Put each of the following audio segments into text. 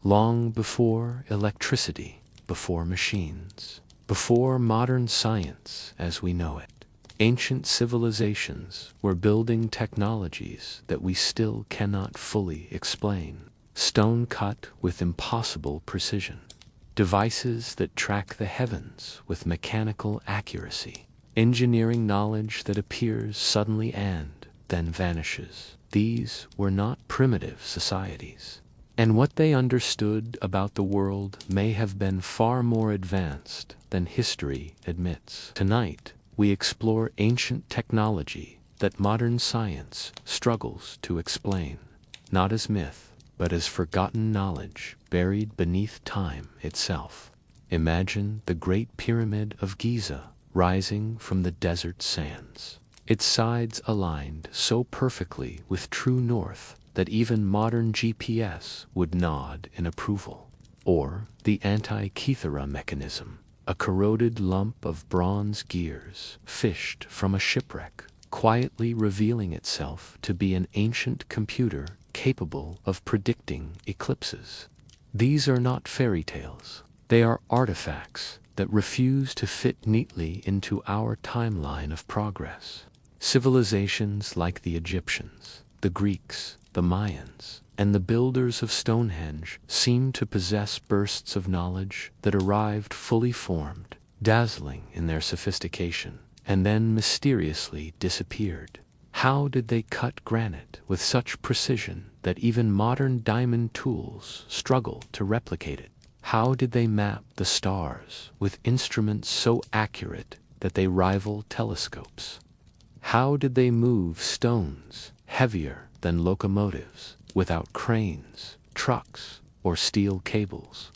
long before electricity, before machines, before modern science as we know it. Ancient civilizations were building technologies that we still cannot fully explain. Stone cut with impossible precision. Devices that track the heavens with mechanical accuracy. Engineering knowledge that appears suddenly and then vanishes. These were not primitive societies. And what they understood about the world may have been far more advanced than history admits. Tonight, we explore ancient technology that modern science struggles to explain, not as myth, but as forgotten knowledge buried beneath time itself. Imagine the Great Pyramid of Giza rising from the desert sands, its sides aligned so perfectly with true north that even modern GPS would nod in approval. Or the Antikythera mechanism, a corroded lump of bronze gears fished from a shipwreck, quietly revealing itself to be an ancient computer capable of predicting eclipses. These are not fairy tales. They are artifacts that refuse to fit neatly into our timeline of progress. Civilizations like the Egyptians, the Greeks, the Mayans, and the builders of Stonehenge seem to possess bursts of knowledge that arrived fully formed, dazzling in their sophistication, and then mysteriously disappeared. How did they cut granite with such precision that even modern diamond tools struggle to replicate it? How did they map the stars with instruments so accurate that they rival telescopes? How did they move stones heavier than locomotives without cranes, trucks, or steel cables?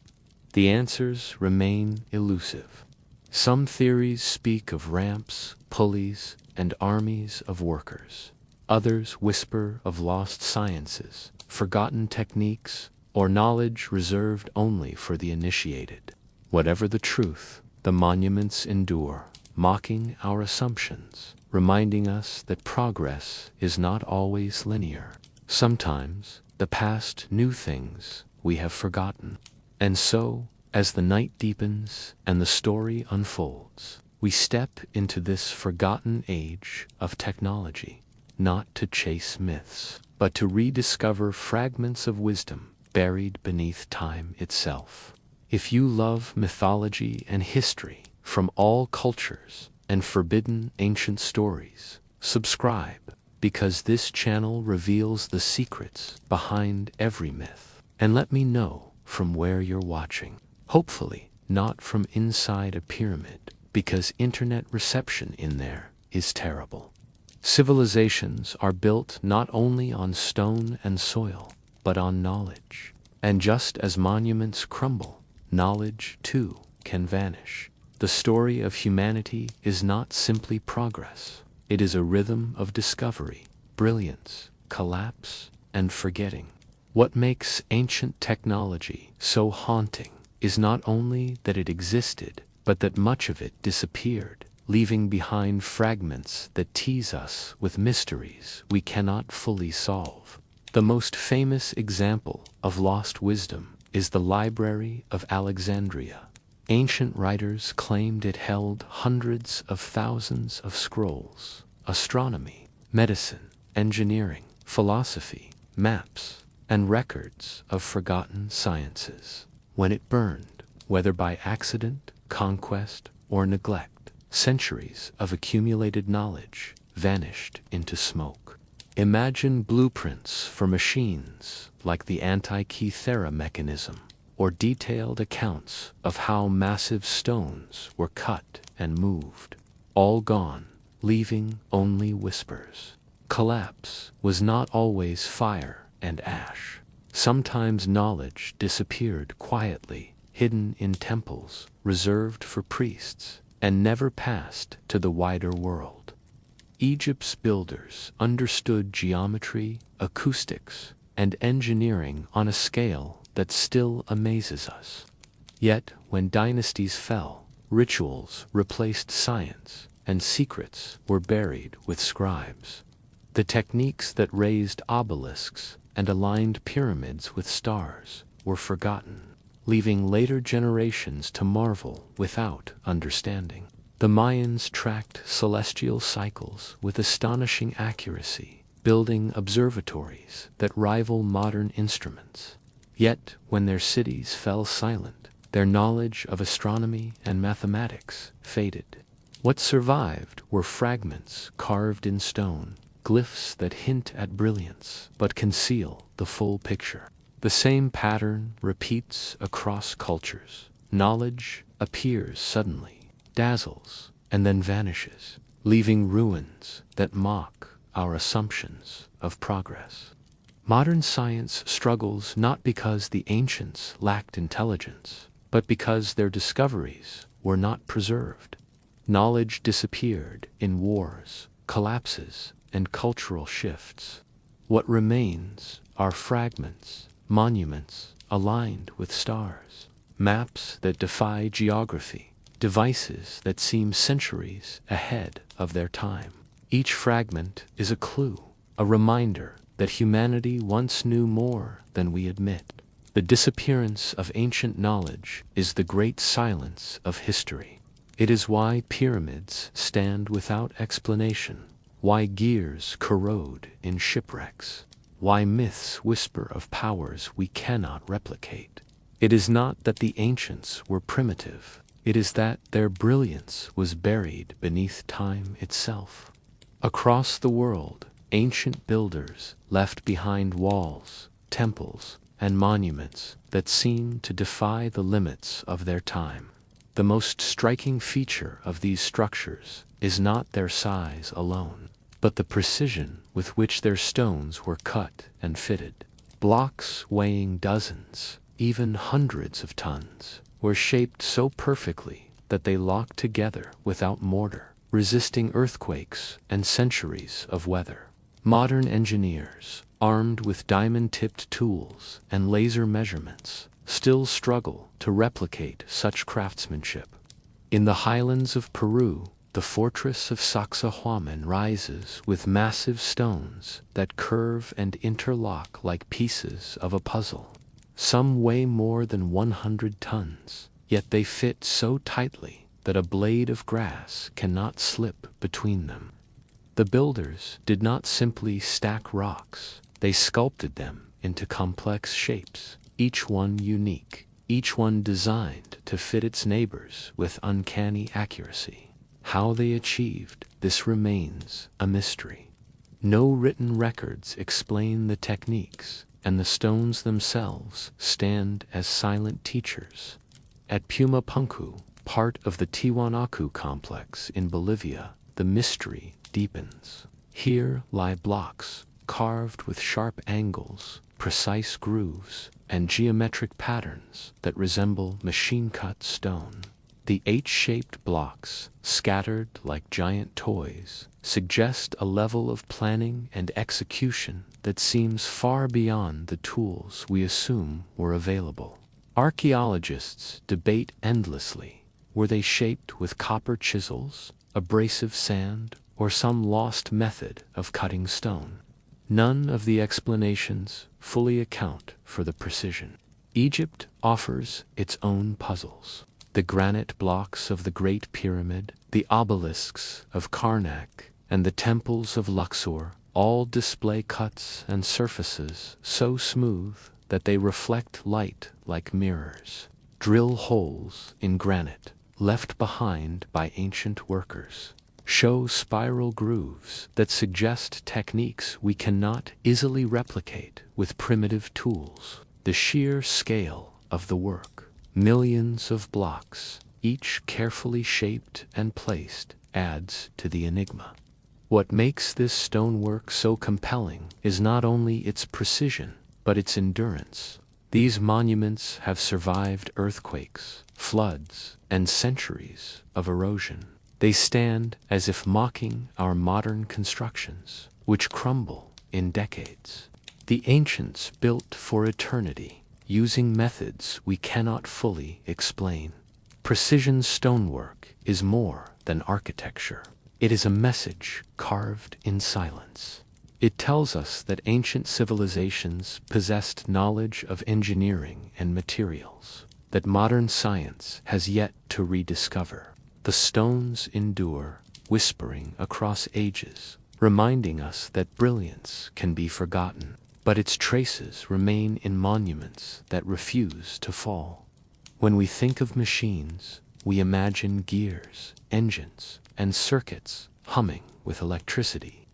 The answers remain elusive. Some theories speak of ramps, pulleys, and armies of workers. Others whisper of lost sciences, forgotten techniques, or knowledge reserved only for the initiated. Whatever the truth, the monuments endure, mocking our assumptions, reminding us that progress is not always linear. Sometimes the past knew things we have forgotten. And so, as the night deepens and the story unfolds, we step into this forgotten age of technology, not to chase myths, but to rediscover fragments of wisdom buried beneath time itself. If you love mythology and history from all cultures and forbidden ancient stories, subscribe, because this channel reveals the secrets behind every myth. And let me know from where you're watching. Hopefully, not from inside a pyramid, because internet reception in there is terrible. Civilizations are built not only on stone and soil, but on knowledge. And just as monuments crumble, knowledge too can vanish. The story of humanity is not simply progress. It is a rhythm of discovery, brilliance, collapse, and forgetting. What makes ancient technology so haunting is not only that it existed, but that much of it disappeared, leaving behind fragments that tease us with mysteries we cannot fully solve. The most famous example of lost wisdom is the Library of Alexandria. Ancient writers claimed it held hundreds of thousands of scrolls, astronomy, medicine, engineering, philosophy, maps, and records of forgotten sciences. When it burned, whether by accident, conquest, or neglect, centuries of accumulated knowledge vanished into smoke. Imagine blueprints for machines like the Antikythera mechanism, or detailed accounts of how massive stones were cut and moved, all gone, leaving only whispers. Collapse was not always fire and ash. Sometimes knowledge disappeared quietly, hidden in temples reserved for priests, and never passed to the wider world. Egypt's builders understood geometry, acoustics, and engineering on a scale that still amazes us. Yet, when dynasties fell, rituals replaced science, and secrets were buried with scribes. The techniques that raised obelisks and aligned pyramids with stars were forgotten, leaving later generations to marvel without understanding. The Mayans tracked celestial cycles with astonishing accuracy, building observatories that rival modern instruments. Yet, when their cities fell silent, their knowledge of astronomy and mathematics faded. What survived were fragments carved in stone, glyphs that hint at brilliance but conceal the full picture. The same pattern repeats across cultures. Knowledge appears suddenly, dazzles, and then vanishes, leaving ruins that mock our assumptions of progress. Modern science struggles not because the ancients lacked intelligence, but because their discoveries were not preserved. Knowledge disappeared in wars, collapses, and cultural shifts. What remains are fragments, monuments aligned with stars, maps that defy geography, devices that seem centuries ahead of their time. Each fragment is a clue, a reminder that humanity once knew more than we admit. The disappearance of ancient knowledge is the great silence of history. It is why pyramids stand without explanation, why gears corrode in shipwrecks, why myths whisper of powers we cannot replicate. It is not that the ancients were primitive, it is that their brilliance was buried beneath time itself. Across the world, ancient builders left behind walls, temples, and monuments that seem to defy the limits of their time. The most striking feature of these structures is not their size alone, but the precision with which their stones were cut and fitted. Blocks weighing dozens, even hundreds of tons, were shaped so perfectly that they locked together without mortar, resisting earthquakes and centuries of weather. Modern engineers, armed with diamond-tipped tools and laser measurements, still struggle to replicate such craftsmanship. In the highlands of Peru, the fortress of Sacsayhuaman rises with massive stones that curve and interlock like pieces of a puzzle. Some weigh more than 100 tons, yet they fit so tightly that a blade of grass cannot slip between them. The builders did not simply stack rocks, they sculpted them into complex shapes, each one unique, each one designed to fit its neighbors with uncanny accuracy. How they achieved this remains a mystery. No written records explain the techniques, and the stones themselves stand as silent teachers. At Pumapunku, part of the Tiwanaku complex in Bolivia, the mystery deepens. Here lie blocks carved with sharp angles, precise grooves, and geometric patterns that resemble machine-cut stone. The H-shaped blocks, scattered like giant toys, suggest a level of planning and execution that seems far beyond the tools we assume were available. Archaeologists debate endlessly. Were they shaped with copper chisels, abrasive sand, or some lost method of cutting stone? None of the explanations fully account for the precision. Egypt offers its own puzzles. The granite blocks of the Great Pyramid, the obelisks of Karnak, and the temples of Luxor all display cuts and surfaces so smooth that they reflect light like mirrors. Drill holes in granite, left behind by ancient workers, show spiral grooves that suggest techniques we cannot easily replicate with primitive tools. The sheer scale of the work, millions of blocks, each carefully shaped and placed, adds to the enigma. What makes this stonework so compelling is not only its precision, but its endurance. These monuments have survived earthquakes, floods, and centuries of erosion. They stand as if mocking our modern constructions, which crumble in decades. The ancients built for eternity, using methods we cannot fully explain. Precision stonework is more than architecture. It is a message carved in silence. It tells us that ancient civilizations possessed knowledge of engineering and materials that modern science has yet to rediscover. The stones endure, whispering across ages, reminding us that brilliance can be forgotten, but its traces remain in monuments that refuse to fall. When we think of machines, we imagine gears, engines, and circuits humming with electricity.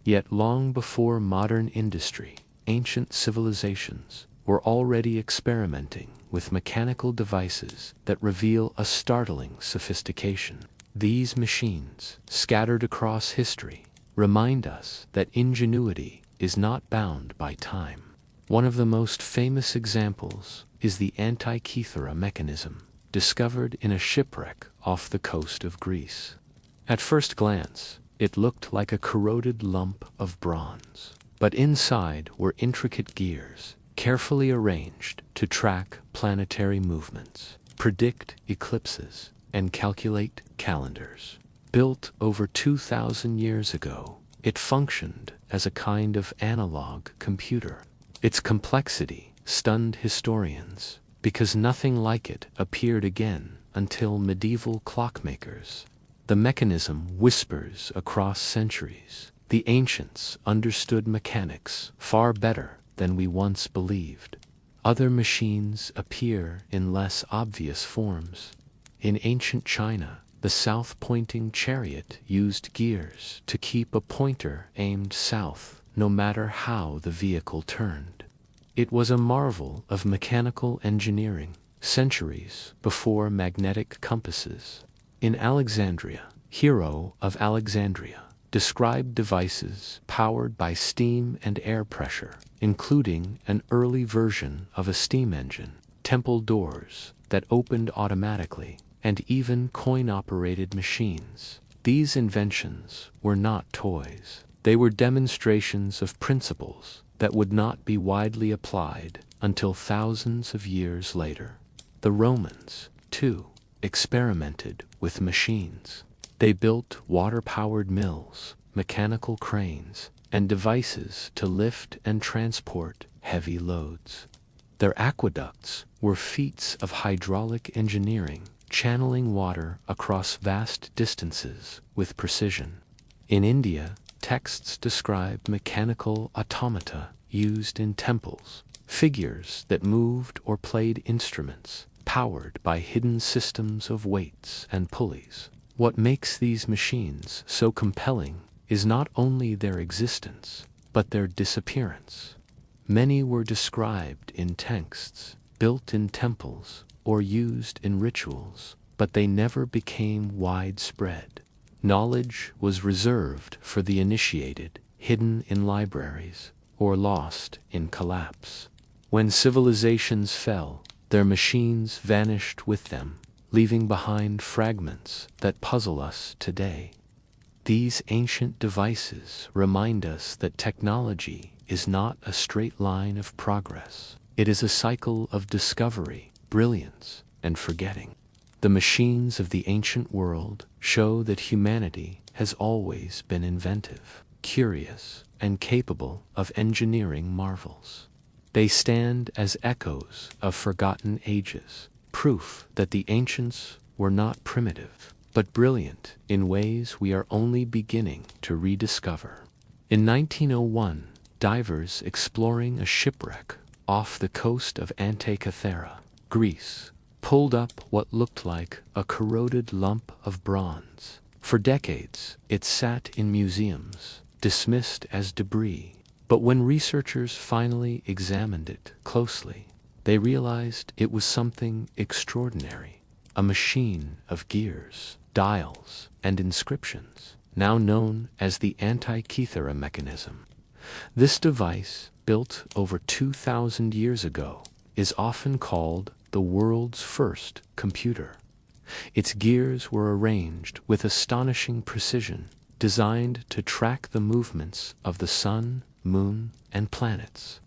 Yet long before modern industry, ancient civilizations were already experimenting with mechanical devices that reveal a startling sophistication. These machines, scattered across history, remind us that ingenuity is not bound by time. One of the most famous examples is the Antikythera mechanism, discovered in a shipwreck off the coast of Greece. At first glance, it looked like a corroded lump of bronze, but inside were intricate gears, carefully arranged to track planetary movements, predict eclipses, and calculate calendars. Built over 2,000 years ago, it functioned as a kind of analog computer. Its complexity stunned historians, because nothing like it appeared again until medieval clockmakers. The mechanism whispers across centuries. The ancients understood mechanics far better than we once believed. Other machines appear in less obvious forms. In ancient China, the south-pointing chariot used gears to keep a pointer aimed south, no matter how the vehicle turned. It was a marvel of mechanical engineering, centuries before magnetic compasses. In Alexandria, Hero of Alexandria described devices powered by steam and air pressure, including an early version of a steam engine, temple doors that opened automatically, and even coin-operated machines. These inventions were not toys. They were demonstrations of principles that would not be widely applied until thousands of years later. The Romans, too, experimented with machines. They built water-powered mills, mechanical cranes, and devices to lift and transport heavy loads. Their aqueducts were feats of hydraulic engineering, channeling water across vast distances with precision. In India, texts describe mechanical automata used in temples, figures that moved or played instruments, powered by hidden systems of weights and pulleys. What makes these machines so compelling is not only their existence, but their disappearance. Many were described in texts, built in temples, or used in rituals, but they never became widespread. Knowledge was reserved for the initiated, hidden in libraries, or lost in collapse. When civilizations fell, their machines vanished with them, leaving behind fragments that puzzle us today. These ancient devices remind us that technology is not a straight line of progress. It is a cycle of discovery, brilliance, and forgetting. The machines of the ancient world show that humanity has always been inventive, curious, and capable of engineering marvels. They stand as echoes of forgotten ages, proof that the ancients were not primitive, but brilliant in ways we are only beginning to rediscover. In 1901, divers exploring a shipwreck off the coast of Antikythera, Greece, pulled up what looked like a corroded lump of bronze. For decades, it sat in museums, dismissed as debris. But when researchers finally examined it closely, they realized it was something extraordinary, a machine of gears, dials, and inscriptions, now known as the Antikythera mechanism. This device, built over 2,000 years ago, is often called the world's first computer. Its gears were arranged with astonishing precision, designed to track the movements of the sun, moon, and planets.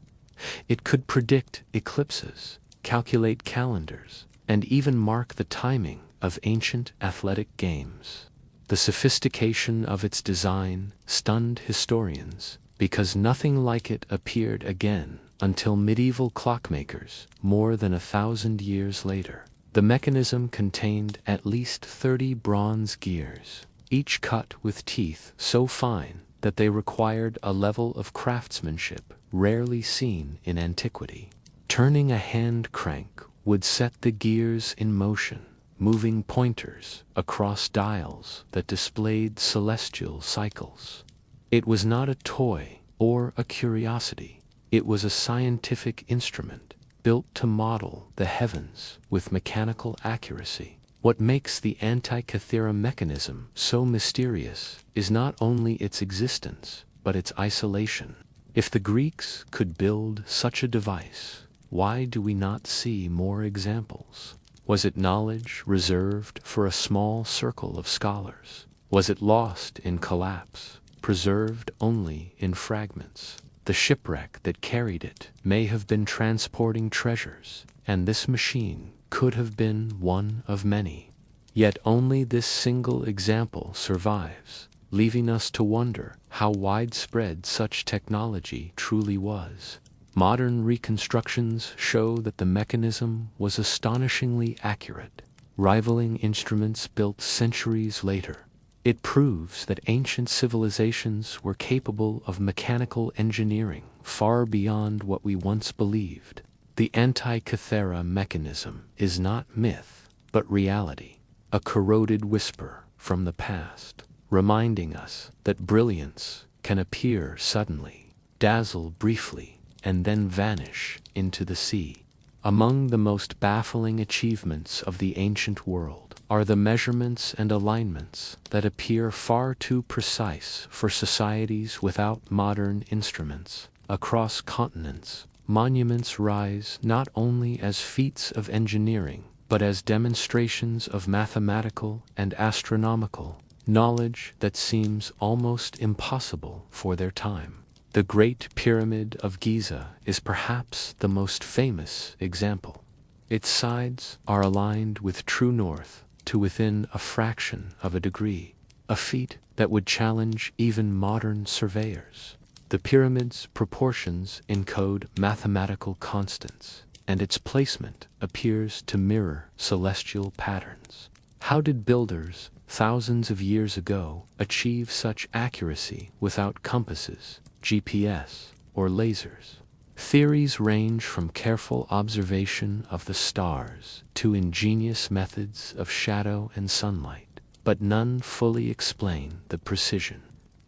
It could predict eclipses, calculate calendars, and even mark the timing of ancient athletic games. The sophistication of its design stunned historians, because nothing like it appeared again until medieval clockmakers more than 1,000 years later. The mechanism contained at least 30 bronze gears, each cut with teeth so fine that they required a level of craftsmanship rarely seen in antiquity. Turning a hand crank would set the gears in motion, moving pointers across dials that displayed celestial cycles. It was not a toy or a curiosity. It was a scientific instrument built to model the heavens with mechanical accuracy. What makes the Antikythera mechanism so mysterious is not only its existence, but its isolation. If the Greeks could build such a device, why do we not see more examples? Was it knowledge reserved for a small circle of scholars? Was it lost in collapse, preserved only in fragments? The shipwreck that carried it may have been transporting treasures, and this machine could have been one of many. Yet only this single example survives, leaving us to wonder how widespread such technology truly was. Modern reconstructions show that the mechanism was astonishingly accurate, rivaling instruments built centuries later. It proves that ancient civilizations were capable of mechanical engineering far beyond what we once believed. The Antikythera mechanism is not myth, but reality, a corroded whisper from the past, reminding us that brilliance can appear suddenly, dazzle briefly, and then vanish into the sea. Among the most baffling achievements of the ancient world are the measurements and alignments that appear far too precise for societies without modern instruments. Across continents, monuments rise not only as feats of engineering, but as demonstrations of mathematical and astronomical knowledge that seems almost impossible for their time. The Great Pyramid of Giza is perhaps the most famous example. Its sides are aligned with true north to within a fraction of a degree, a feat that would challenge even modern surveyors. The pyramid's proportions encode mathematical constants, and its placement appears to mirror celestial patterns. How did builders, thousands of years ago, achieve such accuracy without compasses, GPS, or lasers? Theories range from careful observation of the stars to ingenious methods of shadow and sunlight, but none fully explain the precision.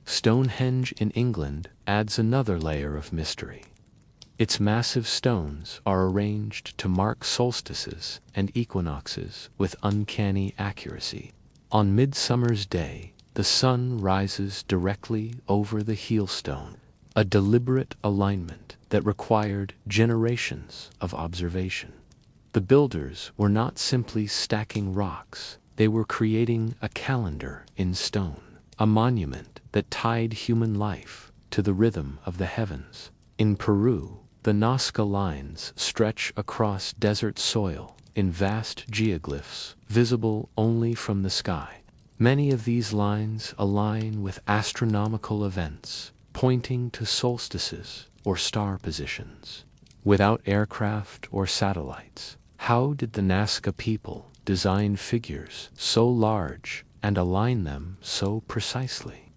Stonehenge in England adds another layer of mystery. Its massive stones are arranged to mark solstices and equinoxes with uncanny accuracy. On Midsummer's Day, the sun rises directly over the heelstone, a deliberate alignment that required generations of observation. The builders were not simply stacking rocks, they were creating a calendar in stone, a monument that tied human life to the rhythm of the heavens. In Peru, the Nazca lines stretch across desert soil in vast geoglyphs visible only from the sky. Many of these lines align with astronomical events, pointing to solstices or star positions. Without aircraft or satellites, how did the Nazca people design figures so large and align them so precisely?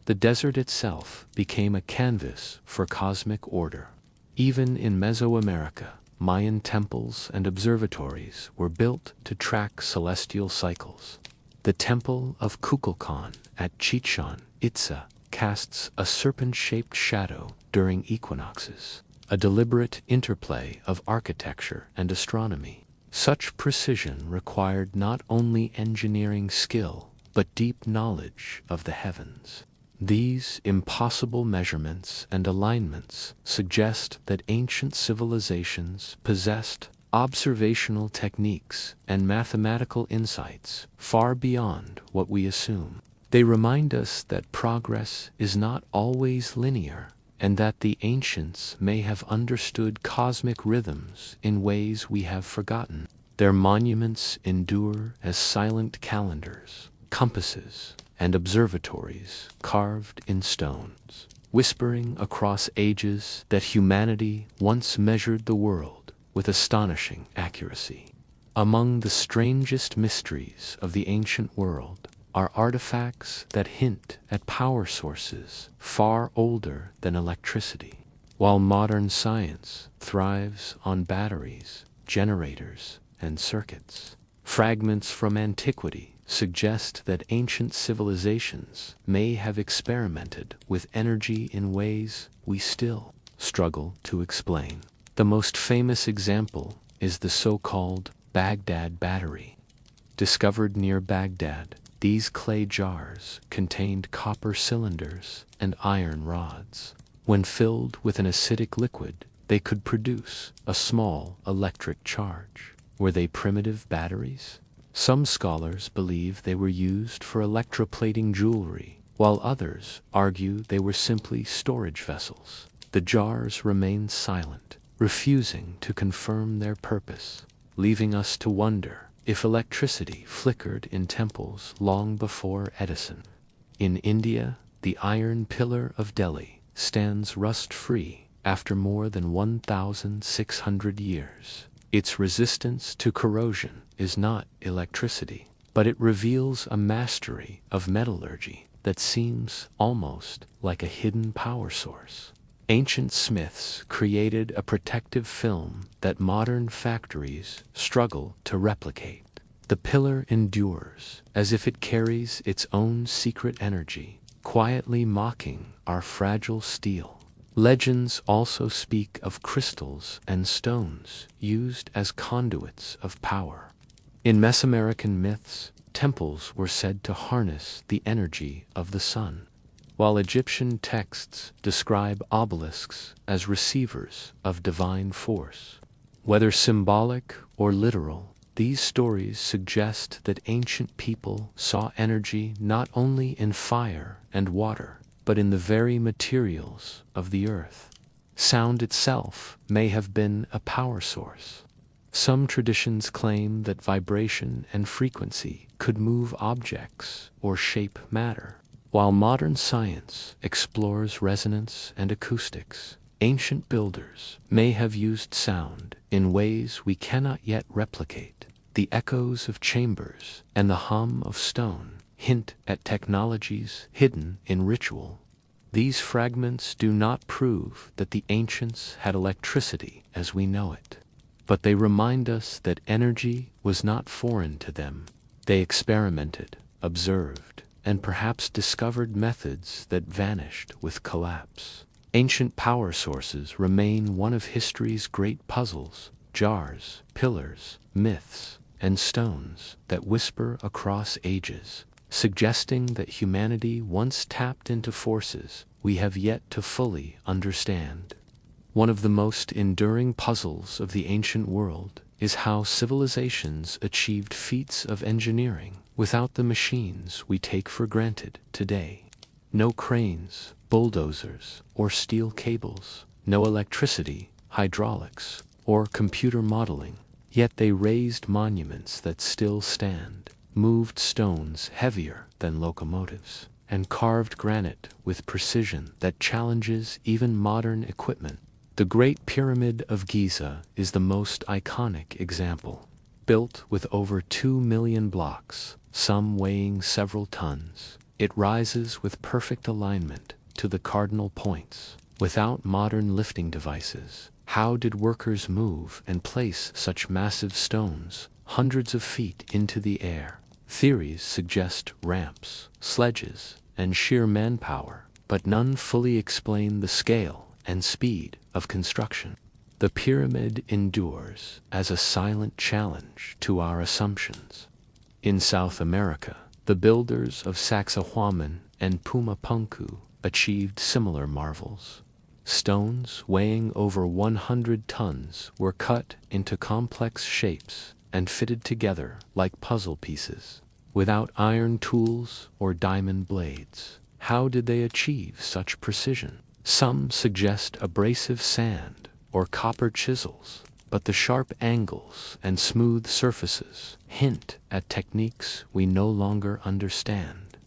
The desert itself became a canvas for cosmic order. Even in Mesoamerica, Mayan temples and observatories were built to track celestial cycles. The Temple of Kukulkan at Chichén Itzá casts a serpent-shaped shadow during equinoxes, a deliberate interplay of architecture and astronomy. Such precision required not only engineering skill, but deep knowledge of the heavens. These impossible measurements and alignments suggest that ancient civilizations possessed observational techniques and mathematical insights far beyond what we assume. They remind us that progress is not always linear, and that the ancients may have understood cosmic rhythms in ways we have forgotten. Their monuments endure as silent calendars, compasses, and observatories carved in stones. whispering across ages that humanity once measured the world with astonishing accuracy. Among the strangest mysteries of the ancient world are artifacts that hint at power sources far older than electricity. While modern science thrives on batteries, generators, and circuits, fragments from antiquity suggest that ancient civilizations may have experimented with energy in ways we still struggle to explain. The most famous example is the so-called Baghdad battery. Discovered near Baghdad, these clay jars contained copper cylinders and iron rods. When filled with an acidic liquid, they could produce a small electric charge. Were they primitive batteries? Some scholars believe they were used for electroplating jewelry, while others argue they were simply storage vessels. The jars remain silent, refusing to confirm their purpose, leaving us to wonder if electricity flickered in temples long before Edison. In India, the Iron Pillar of Delhi stands rust-free after more than 1,600 years. Its resistance to corrosion is not electricity, but it reveals a mastery of metallurgy that seems almost like a hidden power source. Ancient smiths created a protective film that modern factories struggle to replicate. The pillar endures as if it carries its own secret energy, quietly mocking our fragile steel. Legends also speak of crystals and stones used as conduits of power. In Mesoamerican myths, temples were said to harness the energy of the sun, while Egyptian texts describe obelisks as receivers of divine force. Whether symbolic or literal, these stories suggest that ancient people saw energy not only in fire and water, but in the very materials of the earth. Sound itself may have been a power source. Some traditions claim that vibration and frequency could move objects or shape matter. While modern science explores resonance and acoustics, ancient builders may have used sound in ways we cannot yet replicate. The echoes of chambers and the hum of stone hint at technologies hidden in ritual. These fragments do not prove that the ancients had electricity as we know it, but they remind us that energy was not foreign to them. They experimented, observed, and perhaps discovered methods that vanished with collapse. Ancient power sources remain one of history's great puzzles: jars, pillars, myths, and stones that whisper across ages, suggesting that humanity once tapped into forces we have yet to fully understand. One of the most enduring puzzles of the ancient world is how civilizations achieved feats of engineering without the machines we take for granted today. No cranes, bulldozers, or steel cables, no electricity, hydraulics, or computer modeling, yet they raised monuments that still stand, moved stones heavier than locomotives, and carved granite with precision that challenges even modern equipment. The Great Pyramid of Giza is the most iconic example. Built with over 2 million blocks, some weighing several tons, it rises with perfect alignment to the cardinal points. Without modern lifting devices, how did workers move and place such massive stones hundreds of feet into the air? Theories suggest ramps, sledges, and sheer manpower, but none fully explain the scale and speed of construction. The pyramid endures as a silent challenge to our assumptions. In South America, the builders of Sacsayhuaman and Pumapunku achieved similar marvels. Stones weighing over 100 tons were cut into complex shapes and fitted together like puzzle pieces. Without iron tools or diamond blades, how did they achieve such precision? Some suggest abrasive sand or copper chisels, but the sharp angles and smooth surfaces hint at techniques we no longer understand.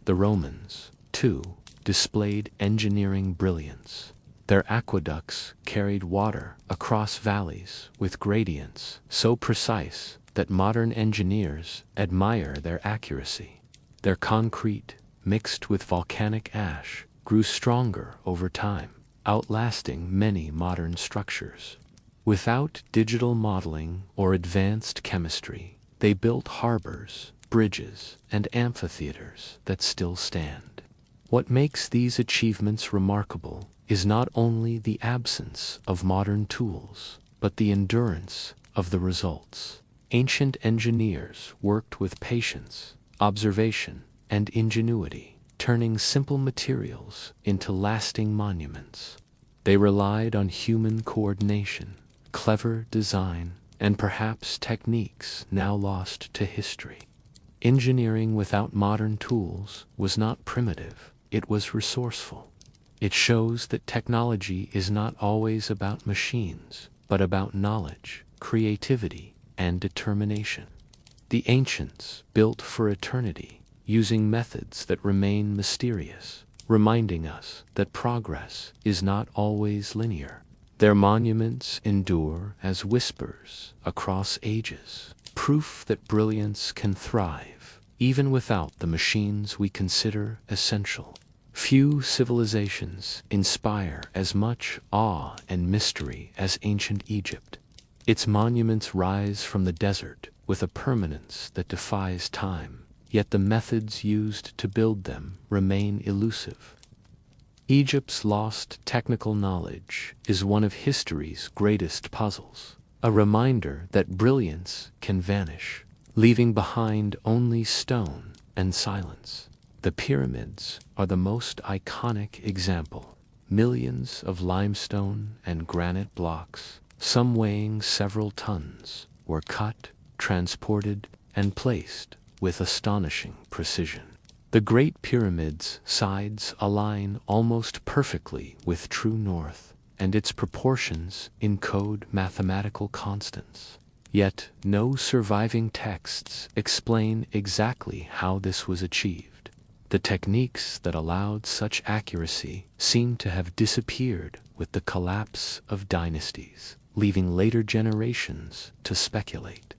The Romans, too, displayed engineering brilliance. Their aqueducts carried water across valleys with gradients so precise that modern engineers admire their accuracy. Their concrete, mixed with volcanic ash, grew stronger over time, outlasting many modern structures. Without digital modeling or advanced chemistry, they built harbors, bridges, and amphitheaters that still stand. What makes these achievements remarkable is not only the absence of modern tools, but the endurance of the results. Ancient engineers worked with patience, observation, and ingenuity, turning simple materials into lasting monuments. They relied on human coordination, clever design, and perhaps techniques now lost to history. Engineering without modern tools was not primitive, it was resourceful. It shows that technology is not always about machines, but about knowledge, creativity, and determination. The ancients built for eternity, using methods that remain mysterious, reminding us that progress is not always linear. Their monuments endure as whispers across ages, proof that brilliance can thrive, even without the machines we consider essential. Few civilizations inspire as much awe and mystery as ancient Egypt. Its monuments rise from the desert with a permanence that defies time, yet the methods used to build them remain elusive. Egypt's lost technical knowledge is one of history's greatest puzzles, a reminder that brilliance can vanish, leaving behind only stone and silence. The pyramids are the most iconic example. Millions of limestone and granite blocks, some weighing several tons, were cut, transported, and placed with astonishing precision. The Great Pyramid's sides align almost perfectly with true north, and its proportions encode mathematical constants. Yet no surviving texts explain exactly how this was achieved. The techniques that allowed such accuracy seem to have disappeared with the collapse of dynasties, leaving later generations to speculate.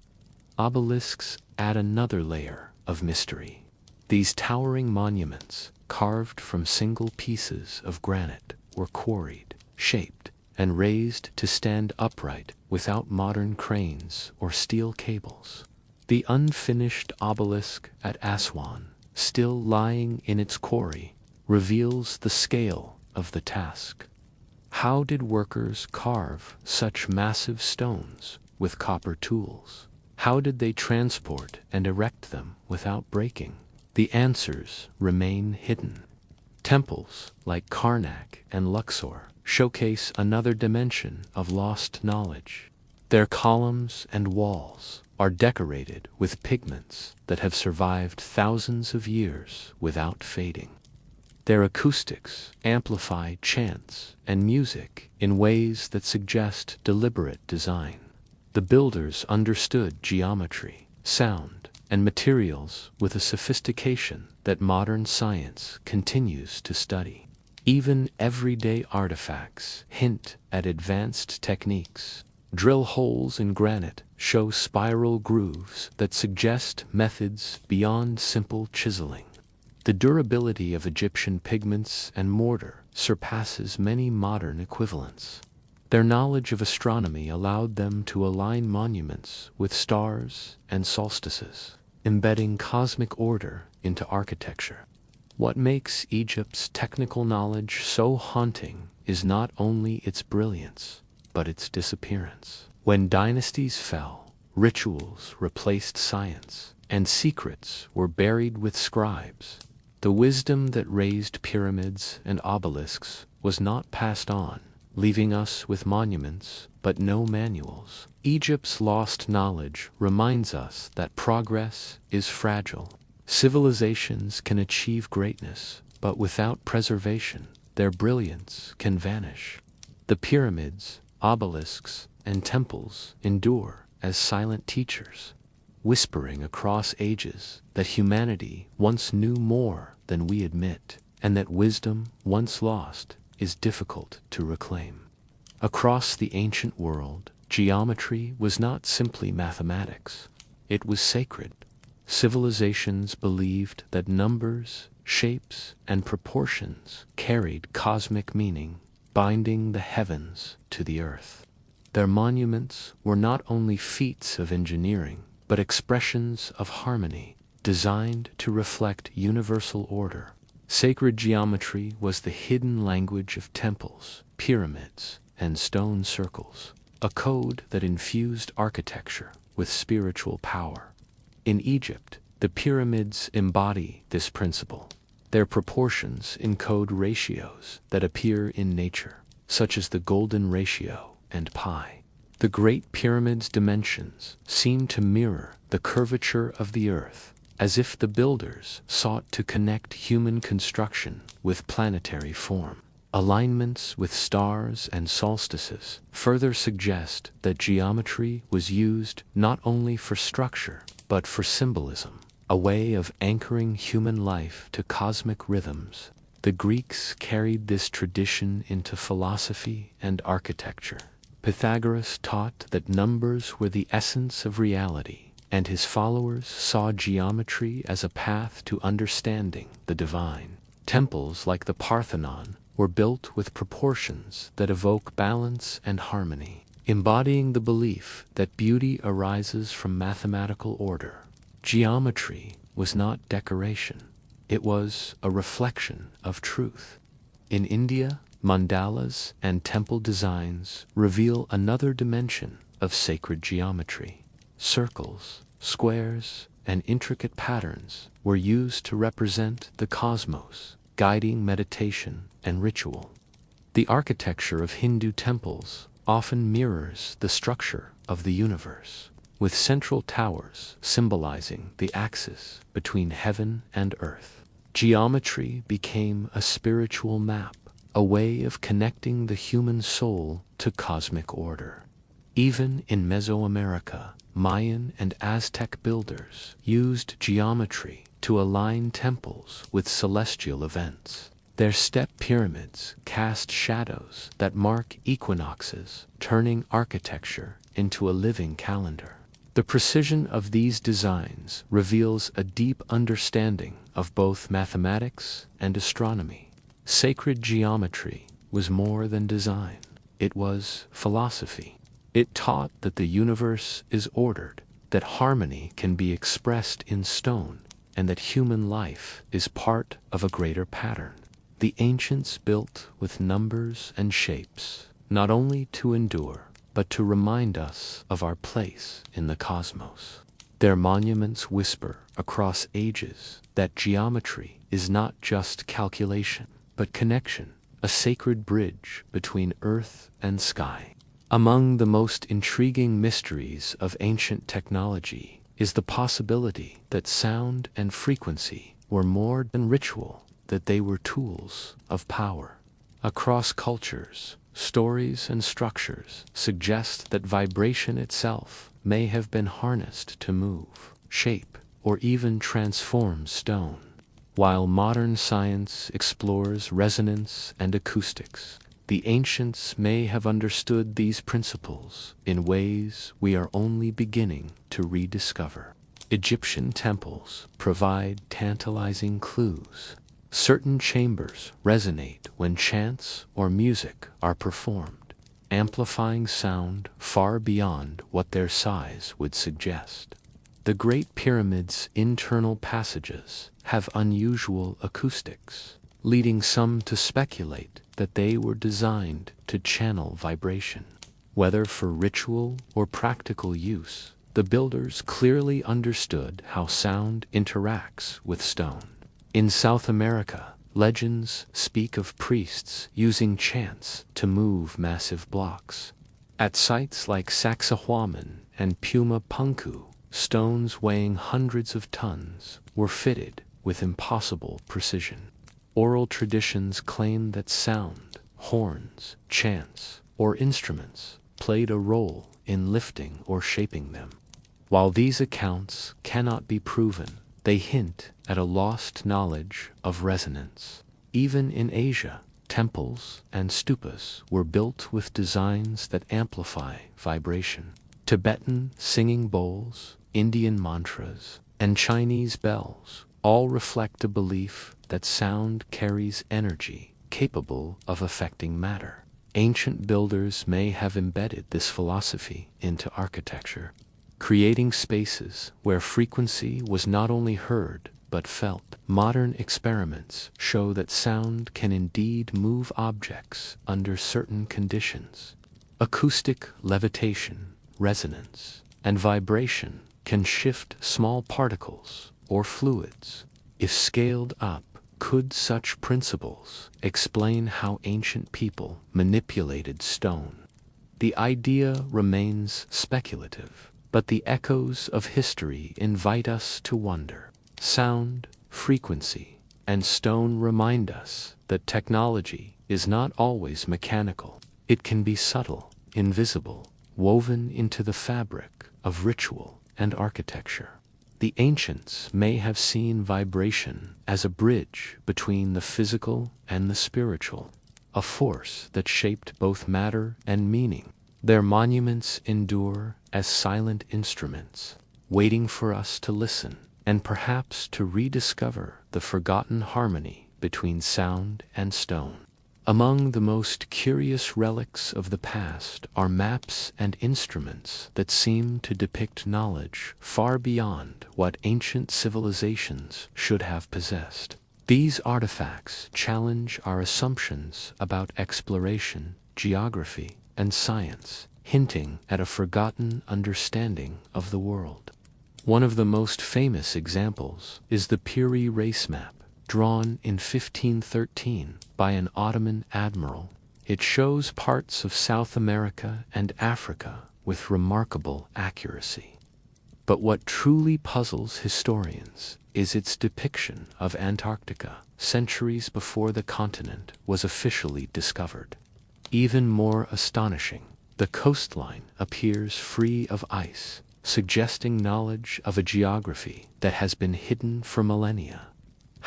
Obelisks add another layer of mystery. These towering monuments, carved from single pieces of granite, were quarried, shaped, and raised to stand upright without modern cranes or steel cables. The unfinished obelisk at Aswan, still lying in its quarry, reveals the scale of the task. How did workers carve such massive stones with copper tools? How did they transport and erect them without breaking? The answers remain hidden. Temples like Karnak and Luxor showcase another dimension of lost knowledge. Their columns and walls are decorated with pigments that have survived thousands of years without fading. Their acoustics amplify chants and music in ways that suggest deliberate design. The builders understood geometry, sound, and materials with a sophistication that modern science continues to study. Even everyday artifacts hint at advanced techniques. Drill holes in granite show spiral grooves that suggest methods beyond simple chiseling. The durability of Egyptian pigments and mortar surpasses many modern equivalents. Their knowledge of astronomy allowed them to align monuments with stars and solstices, embedding cosmic order into architecture. What makes Egypt's technical knowledge so haunting is not only its brilliance, but its disappearance. When dynasties fell, rituals replaced science, and secrets were buried with scribes. The wisdom that raised pyramids and obelisks was not passed on, leaving us with monuments but no manuals. Egypt's lost knowledge reminds us that progress is fragile. Civilizations can achieve greatness, but without preservation, their brilliance can vanish. The pyramids, obelisks, and temples endure as silent teachers, whispering across ages that humanity once knew more than we admit. and that wisdom, once lost, is difficult to reclaim. Across the ancient world, geometry was not simply mathematics. It was sacred. Civilizations believed that numbers, shapes, and proportions carried cosmic meaning, binding the heavens to the earth. Their monuments were not only feats of engineering, but expressions of harmony, designed to reflect universal order. Sacred geometry was the hidden language of temples, pyramids, and stone circles, a code that infused architecture with spiritual power. In Egypt, the pyramids embody this principle. Their proportions encode ratios that appear in nature, such as the golden ratio and pi. The Great Pyramid's dimensions seem to mirror the curvature of the earth, as if the builders sought to connect human construction with planetary form. Alignments with stars and solstices further suggest that geometry was used not only for structure, but for symbolism, a way of anchoring human life to cosmic rhythms. The Greeks carried this tradition into philosophy and architecture. Pythagoras taught that numbers were the essence of reality, and his followers saw geometry as a path to understanding the divine. Temples like the Parthenon were built with proportions that evoke balance and harmony, embodying the belief that beauty arises from mathematical order. Geometry was not decoration. It was a reflection of truth. In India, mandalas and temple designs reveal another dimension of sacred geometry. Circles, squares, and intricate patterns were used to represent the cosmos, guiding meditation and ritual. The architecture of Hindu temples often mirrors the structure of the universe, with central towers symbolizing the axis between heaven and earth. Geometry became a spiritual map, a way of connecting the human soul to cosmic order. Even in Mesoamerica, Mayan and Aztec builders used geometry to align temples with celestial events. Their step pyramids cast shadows that mark equinoxes, turning architecture into a living calendar. The precision of these designs reveals a deep understanding of both mathematics and astronomy. Sacred geometry was more than design. It was philosophy. It taught that the universe is ordered, that harmony can be expressed in stone, and that human life is part of a greater pattern. The ancients built with numbers and shapes, not only to endure, but to remind us of our place in the cosmos. Their monuments whisper across ages that geometry is not just calculation, but connection, a sacred bridge between earth and sky. Among the most intriguing mysteries of ancient technology is the possibility that sound and frequency were more than ritual, that they were tools of power. Across cultures, stories and structures suggest that vibration itself may have been harnessed to move, shape, or even transform stone. While modern science explores resonance and acoustics, the ancients may have understood these principles in ways we are only beginning to rediscover. Egyptian temples provide tantalizing clues. Certain chambers resonate when chants or music are performed, amplifying sound far beyond what their size would suggest. The Great Pyramid's internal passages have unusual acoustics, leading some to speculate that they were designed to channel vibration. Whether for ritual or practical use, the builders clearly understood how sound interacts with stone. In South America, legends speak of priests using chants to move massive blocks. At sites like Sacsayhuaman and Puma Punku, stones weighing hundreds of tons were fitted with impossible precision. Oral traditions claim that sound, horns, chants, or instruments played a role in lifting or shaping them. While these accounts cannot be proven, they hint at a lost knowledge of resonance. Even in Asia, temples and stupas were built with designs that amplify vibration. Tibetan singing bowls, Indian mantras, and Chinese bells all reflect a belief that sound carries energy capable of affecting matter. Ancient builders may have embedded this philosophy into architecture, creating spaces where frequency was not only heard but felt. Modern experiments show that sound can indeed move objects under certain conditions. Acoustic levitation, resonance, and vibration can shift small particles or fluids. If scaled up, could such principles explain how ancient people manipulated stone? The idea remains speculative, but the echoes of history invite us to wonder. Sound, frequency, and stone remind us that technology is not always mechanical. It can be subtle, invisible, woven into the fabric of ritual and architecture. The ancients may have seen vibration as a bridge between the physical and the spiritual, a force that shaped both matter and meaning. Their monuments endure as silent instruments, waiting for us to listen and perhaps to rediscover the forgotten harmony between sound and stone. Among the most curious relics of the past are maps and instruments that seem to depict knowledge far beyond what ancient civilizations should have possessed. These artifacts challenge our assumptions about exploration, geography, and science, hinting at a forgotten understanding of the world. One of the most famous examples is the Piri race map, drawn in 1513 by an Ottoman admiral. It shows parts of South America and Africa with remarkable accuracy. But what truly puzzles historians is its depiction of Antarctica, centuries before the continent was officially discovered. Even more astonishing, the coastline appears free of ice, suggesting knowledge of a geography that has been hidden for millennia.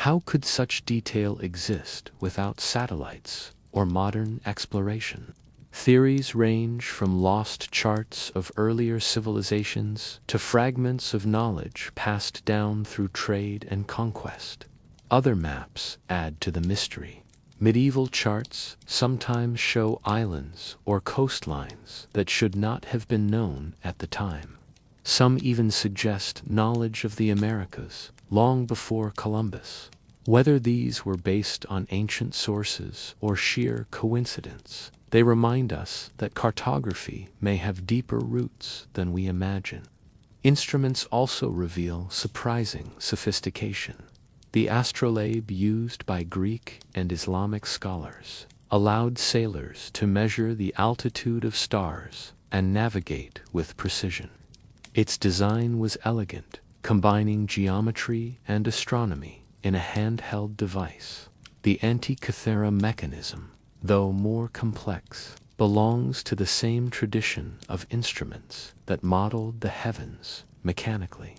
How could such detail exist without satellites or modern exploration? Theories range from lost charts of earlier civilizations to fragments of knowledge passed down through trade and conquest. Other maps add to the mystery. Medieval charts sometimes show islands or coastlines that should not have been known at the time. Some even suggest knowledge of the Americas long before Columbus. Whether these were based on ancient sources or sheer coincidence, they remind us that cartography may have deeper roots than we imagine. Instruments also reveal surprising sophistication. The astrolabe used by Greek and Islamic scholars allowed sailors to measure the altitude of stars and navigate with precision. Its design was elegant, combining geometry and astronomy in a handheld device. The Antikythera mechanism, though more complex, belongs to the same tradition of instruments that modeled the heavens mechanically.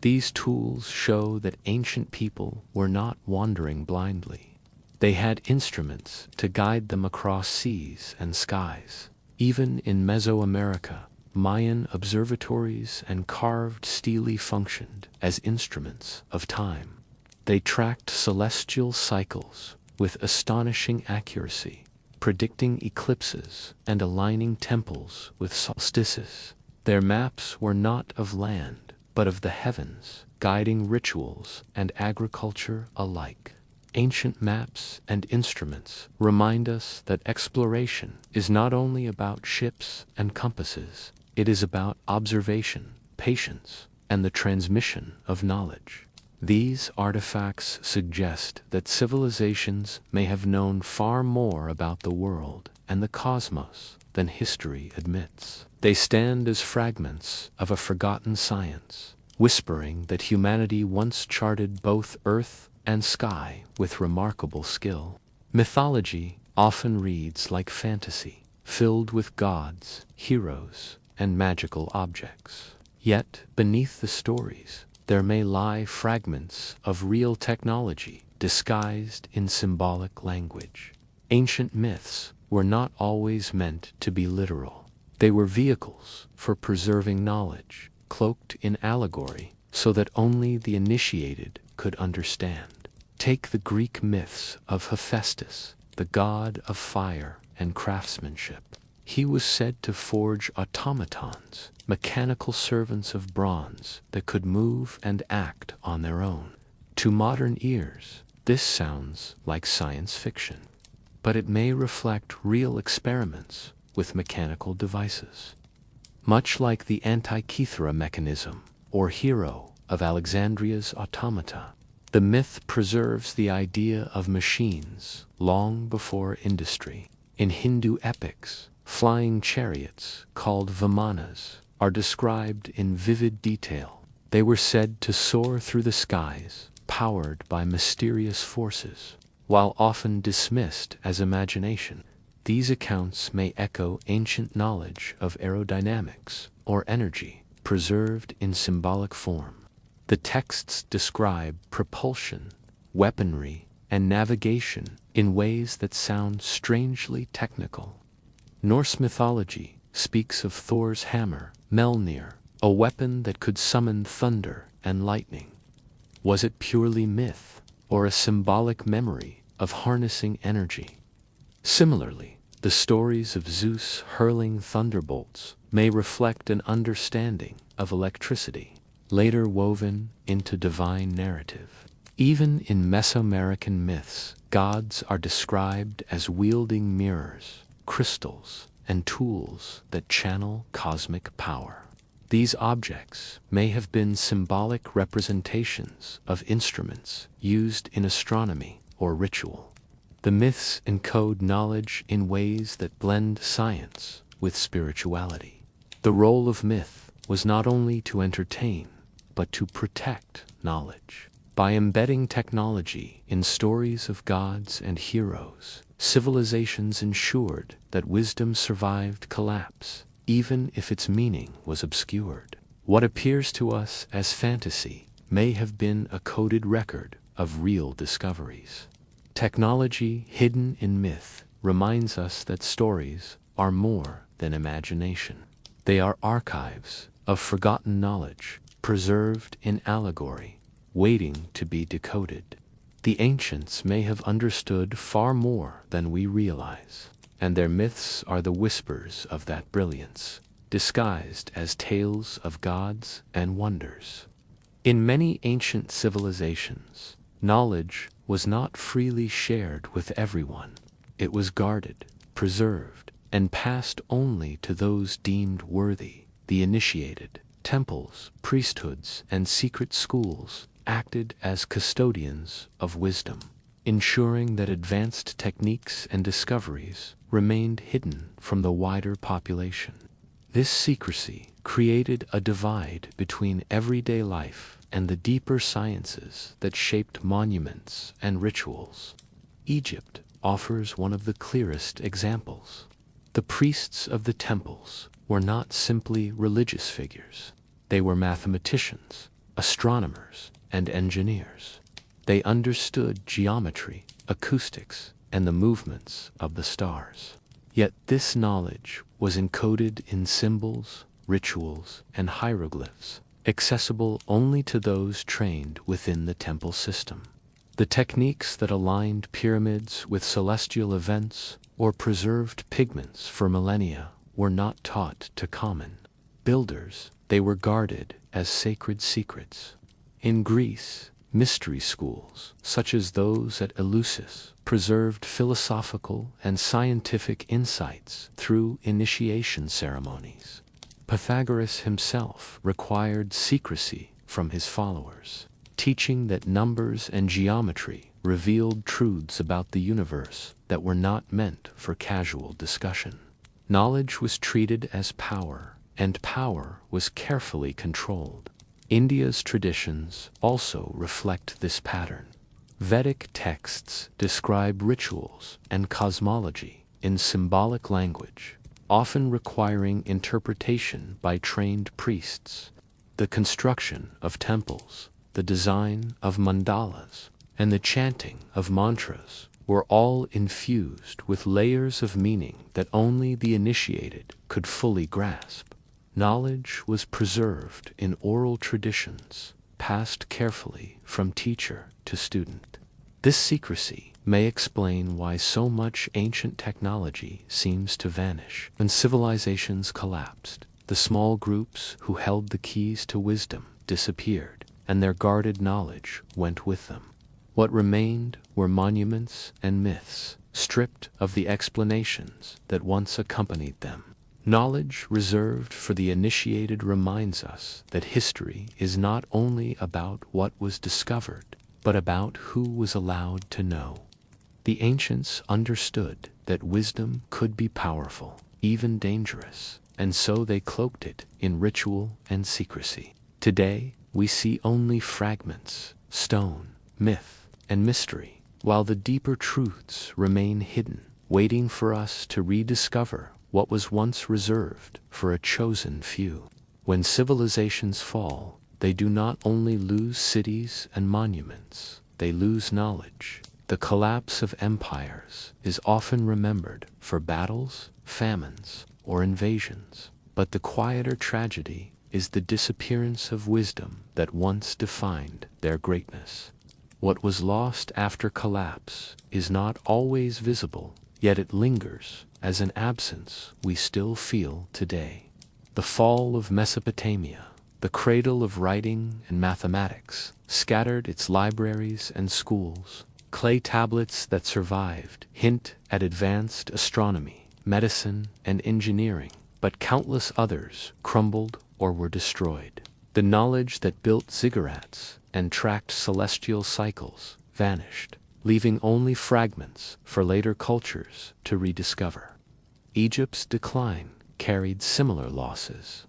These tools show that ancient people were not wandering blindly. They had instruments to guide them across seas and skies. Even in Mesoamerica, Mayan observatories and carved stelae functioned as instruments of time. They tracked celestial cycles with astonishing accuracy, predicting eclipses and aligning temples with solstices. Their maps were not of land, but of the heavens, guiding rituals and agriculture alike. Ancient maps and instruments remind us that exploration is not only about ships and compasses, it is about observation, patience, and the transmission of knowledge. These artifacts suggest that civilizations may have known far more about the world and the cosmos than history admits. They stand as fragments of a forgotten science, whispering that humanity once charted both earth and sky with remarkable skill. Mythology often reads like fantasy, filled with gods, heroes, and magical objects. Yet, beneath the stories, there may lie fragments of real technology disguised in symbolic language. Ancient myths were not always meant to be literal. They were vehicles for preserving knowledge, cloaked in allegory, so that only the initiated could understand. Take the Greek myths of Hephaestus, the god of fire and craftsmanship. He was said to forge automatons, mechanical servants of bronze that could move and act on their own. To modern ears, this sounds like science fiction, but it may reflect real experiments with mechanical devices. Much like the Antikythera mechanism, or hero of Alexandria's automata, the myth preserves the idea of machines long before industry. In Hindu epics, flying chariots, called vimanas, are described in vivid detail. They were said to soar through the skies, powered by mysterious forces. While often dismissed as imagination, these accounts may echo ancient knowledge of aerodynamics or energy, preserved in symbolic form. The texts describe propulsion, weaponry, and navigation in ways that sound strangely technical. Norse mythology speaks of Thor's hammer, Mjolnir, a weapon that could summon thunder and lightning. Was it purely myth, or a symbolic memory of harnessing energy? Similarly, the stories of Zeus hurling thunderbolts may reflect an understanding of electricity, later woven into divine narrative. Even in Mesoamerican myths, gods are described as wielding mirrors, crystals, and tools that channel cosmic power. These objects may have been symbolic representations of instruments used in astronomy or ritual. The myths encode knowledge in ways that blend science with spirituality. The role of myth was not only to entertain, but to protect knowledge. By embedding technology in stories of gods and heroes, civilizations ensured that wisdom survived collapse, even if its meaning was obscured. What appears to us as fantasy may have been a coded record of real discoveries. Technology hidden in myth reminds us that stories are more than imagination. They are archives of forgotten knowledge, preserved in allegory, waiting to be decoded. The ancients may have understood far more than we realize, and their myths are the whispers of that brilliance, disguised as tales of gods and wonders. In many ancient civilizations, knowledge was not freely shared with everyone. It was guarded, preserved, and passed only to those deemed worthy, the initiated. Temples, priesthoods, and secret schools acted as custodians of wisdom, ensuring that advanced techniques and discoveries remained hidden from the wider population. This secrecy created a divide between everyday life and the deeper sciences that shaped monuments and rituals. Egypt offers one of the clearest examples. The priests of the temples were not simply religious figures. They were mathematicians, astronomers, and engineers. They understood geometry, acoustics, and the movements of the stars. Yet this knowledge was encoded in symbols, rituals, and hieroglyphs, accessible only to those trained within the temple system. The techniques that aligned pyramids with celestial events or preserved pigments for millennia were not taught to common builders. They were guarded as sacred secrets. In Greece, mystery schools, such as those at Eleusis, preserved philosophical and scientific insights through initiation ceremonies. Pythagoras himself required secrecy from his followers, teaching that numbers and geometry revealed truths about the universe that were not meant for casual discussion. Knowledge was treated as power, and power was carefully controlled. India's traditions also reflect this pattern. Vedic texts describe rituals and cosmology in symbolic language, often requiring interpretation by trained priests. The construction of temples, the design of mandalas, and the chanting of mantras were all infused with layers of meaning that only the initiated could fully grasp. Knowledge was preserved in oral traditions, passed carefully from teacher to student. This secrecy may explain why so much ancient technology seems to vanish. When civilizations collapsed, the small groups who held the keys to wisdom disappeared, and their guarded knowledge went with them. What remained were monuments and myths, stripped of the explanations that once accompanied them. Knowledge reserved for the initiated reminds us that history is not only about what was discovered, but about who was allowed to know. The ancients understood that wisdom could be powerful, even dangerous, and so they cloaked it in ritual and secrecy. Today, we see only fragments, stone, myth, and mystery, while the deeper truths remain hidden, waiting for us to rediscover what was once reserved for a chosen few. When civilizations fall, they do not only lose cities and monuments, they lose knowledge. The collapse of empires is often remembered for battles, famines, or invasions, but the quieter tragedy is the disappearance of wisdom that once defined their greatness. What was lost after collapse is not always visible, yet it lingers as an absence we still feel today. The fall of Mesopotamia, the cradle of writing and mathematics, scattered its libraries and schools. Clay tablets that survived hint at advanced astronomy, medicine, and engineering, but countless others crumbled or were destroyed. The knowledge that built ziggurats and tracked celestial cycles vanished, leaving only fragments for later cultures to rediscover. Egypt's decline carried similar losses.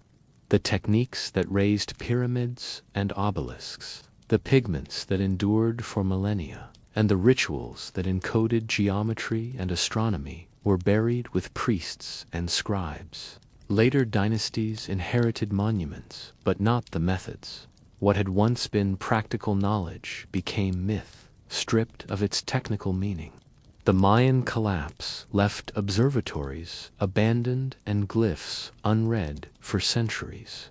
The techniques that raised pyramids and obelisks, the pigments that endured for millennia, and the rituals that encoded geometry and astronomy were buried with priests and scribes. Later dynasties inherited monuments, but not the methods. What had once been practical knowledge became myth, stripped of its technical meaning. The Mayan collapse left observatories abandoned and glyphs unread for centuries.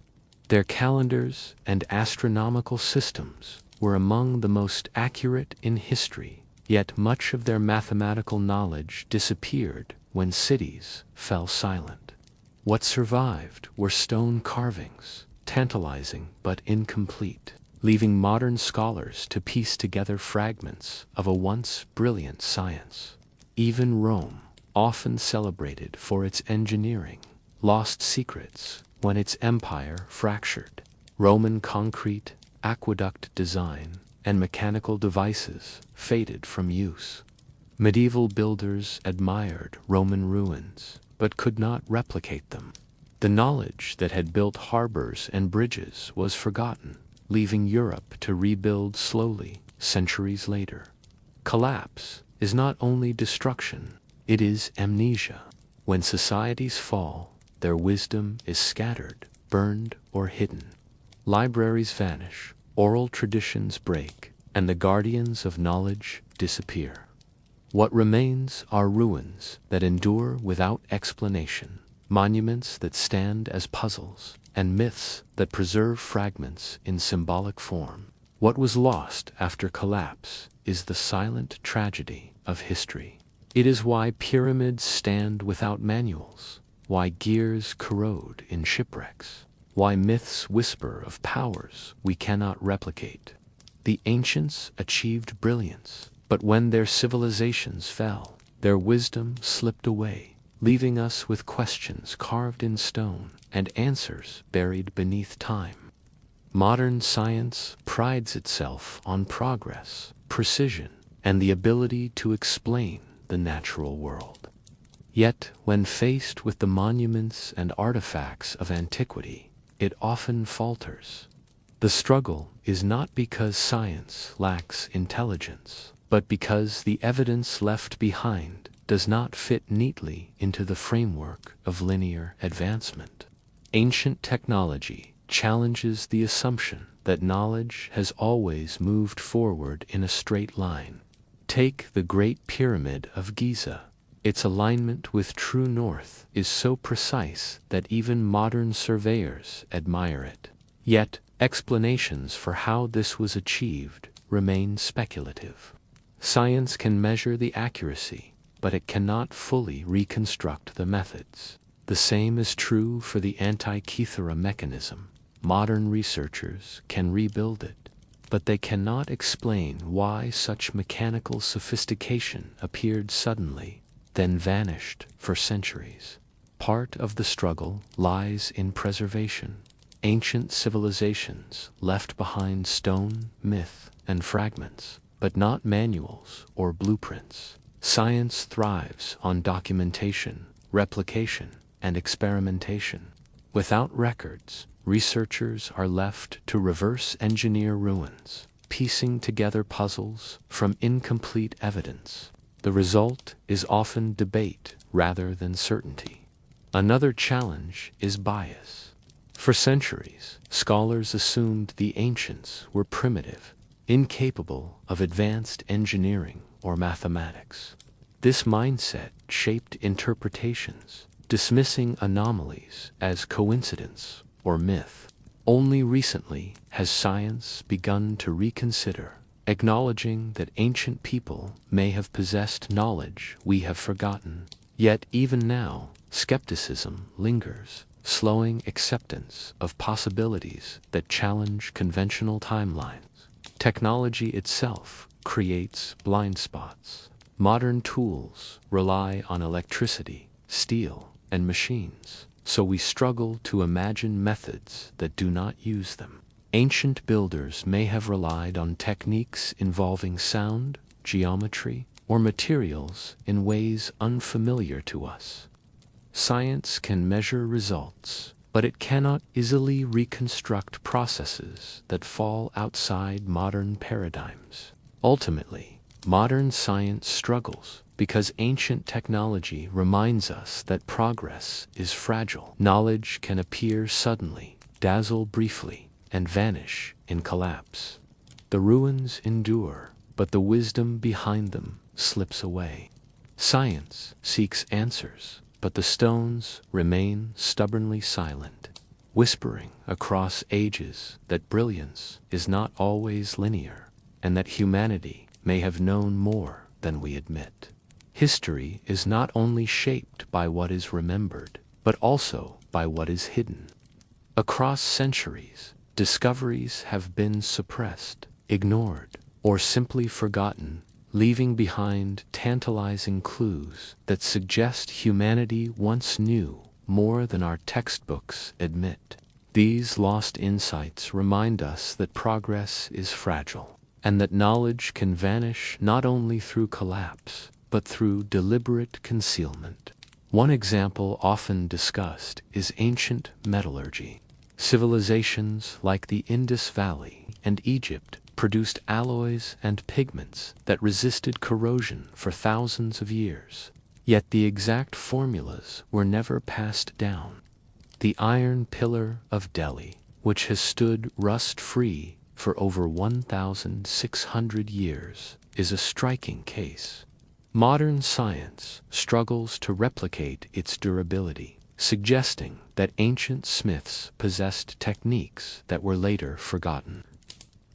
Their calendars and astronomical systems were among the most accurate in history, yet much of their mathematical knowledge disappeared when cities fell silent. What survived were stone carvings, tantalizing but incomplete, leaving modern scholars to piece together fragments of a once brilliant science. Even Rome, often celebrated for its engineering, lost secrets when its empire fractured. Roman concrete, aqueduct design, and mechanical devices faded from use. Medieval builders admired Roman ruins, but could not replicate them. The knowledge that had built harbors and bridges was forgotten, leaving Europe to rebuild slowly centuries later. Collapse is not only destruction, it is amnesia. When societies fall, their wisdom is scattered, burned, or hidden. Libraries vanish, oral traditions break, and the guardians of knowledge disappear. What remains are ruins that endure without explanation, monuments that stand as puzzles, and myths that preserve fragments in symbolic form. What was lost after collapse is the silent tragedy of history. It is why pyramids stand without manuals, why gears corrode in shipwrecks, why myths whisper of powers we cannot replicate. The ancients achieved brilliance, but when their civilizations fell, their wisdom slipped away, leaving us with questions carved in stone and answers buried beneath time. Modern science prides itself on progress, precision, and the ability to explain the natural world. Yet, when faced with the monuments and artifacts of antiquity, it often falters. The struggle is not because science lacks intelligence, but because the evidence left behind does not fit neatly into the framework of linear advancement. Ancient technology challenges the assumption that knowledge has always moved forward in a straight line. Take the Great Pyramid of Giza. Its alignment with true north is so precise that even modern surveyors admire it. Yet, explanations for how this was achieved remain speculative. Science can measure the accuracy, but it cannot fully reconstruct the methods. The same is true for the Antikythera mechanism. Modern researchers can rebuild it, but they cannot explain why such mechanical sophistication appeared suddenly, then vanished for centuries. Part of the struggle lies in preservation. Ancient civilizations left behind stone, myth, and fragments, but not manuals or blueprints. Science thrives on documentation, replication, and experimentation. Without records, researchers are left to reverse engineer ruins, piecing together puzzles from incomplete evidence. The result is often debate rather than certainty. Another challenge is bias. For centuries, scholars assumed the ancients were primitive, incapable of advanced engineering or mathematics. This mindset shaped interpretations, dismissing anomalies as coincidence or myth. Only recently has science begun to reconsider, acknowledging that ancient people may have possessed knowledge we have forgotten. Yet even now, skepticism lingers, slowing acceptance of possibilities that challenge conventional timelines. Technology itself creates blind spots. Modern tools rely on electricity, steel, and machines, so we struggle to imagine methods that do not use them. Ancient builders may have relied on techniques involving sound, geometry, or materials in ways unfamiliar to us. Science can measure results, but it cannot easily reconstruct processes that fall outside modern paradigms. Ultimately, modern science struggles because ancient technology reminds us that progress is fragile. Knowledge can appear suddenly, dazzle briefly, and vanish in collapse. The ruins endure, but the wisdom behind them slips away. Science seeks answers, but the stones remain stubbornly silent, whispering across ages that brilliance is not always linear, and that humanity may have known more than we admit. History is not only shaped by what is remembered, but also by what is hidden. Across centuries, discoveries have been suppressed, ignored, or simply forgotten, leaving behind tantalizing clues that suggest humanity once knew more than our textbooks admit. These lost insights remind us that progress is fragile, and that knowledge can vanish not only through collapse, but through deliberate concealment. One example often discussed is ancient metallurgy. Civilizations like the Indus Valley and Egypt produced alloys and pigments that resisted corrosion for thousands of years. Yet the exact formulas were never passed down. The iron pillar of Delhi, which has stood rust-free for over 1,600 years, is a striking case. Modern science struggles to replicate its durability, suggesting that ancient smiths possessed techniques that were later forgotten.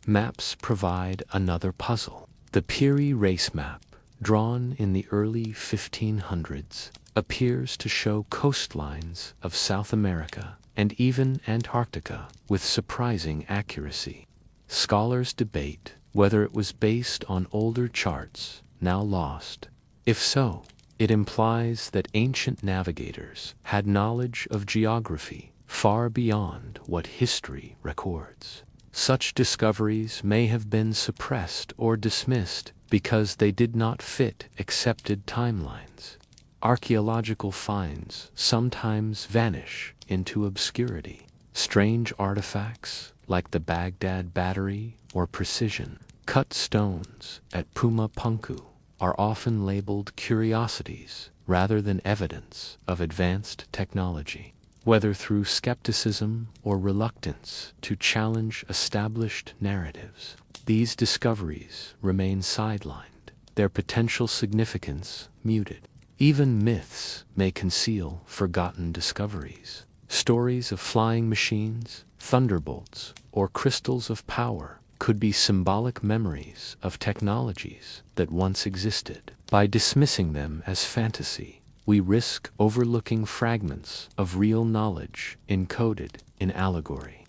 Maps provide another puzzle. The Peary race map, drawn in the early 1500s, appears to show coastlines of South America and even Antarctica with surprising accuracy. Scholars debate whether it was based on older charts, now lost. If so, it implies that ancient navigators had knowledge of geography far beyond what history records. Such discoveries may have been suppressed or dismissed because they did not fit accepted timelines. Archaeological finds sometimes vanish into obscurity. Strange artifacts, like the Baghdad Battery or precision-cut stones at Puma Punku, are often labeled curiosities rather than evidence of advanced technology. whether through skepticism or reluctance to challenge established narratives. These discoveries remain sidelined, their potential significance muted. Even myths may conceal forgotten discoveries. Stories of flying machines, thunderbolts, or crystals of power could be symbolic memories of technologies that once existed. By dismissing them as fantasy, we risk overlooking fragments of real knowledge encoded in allegory.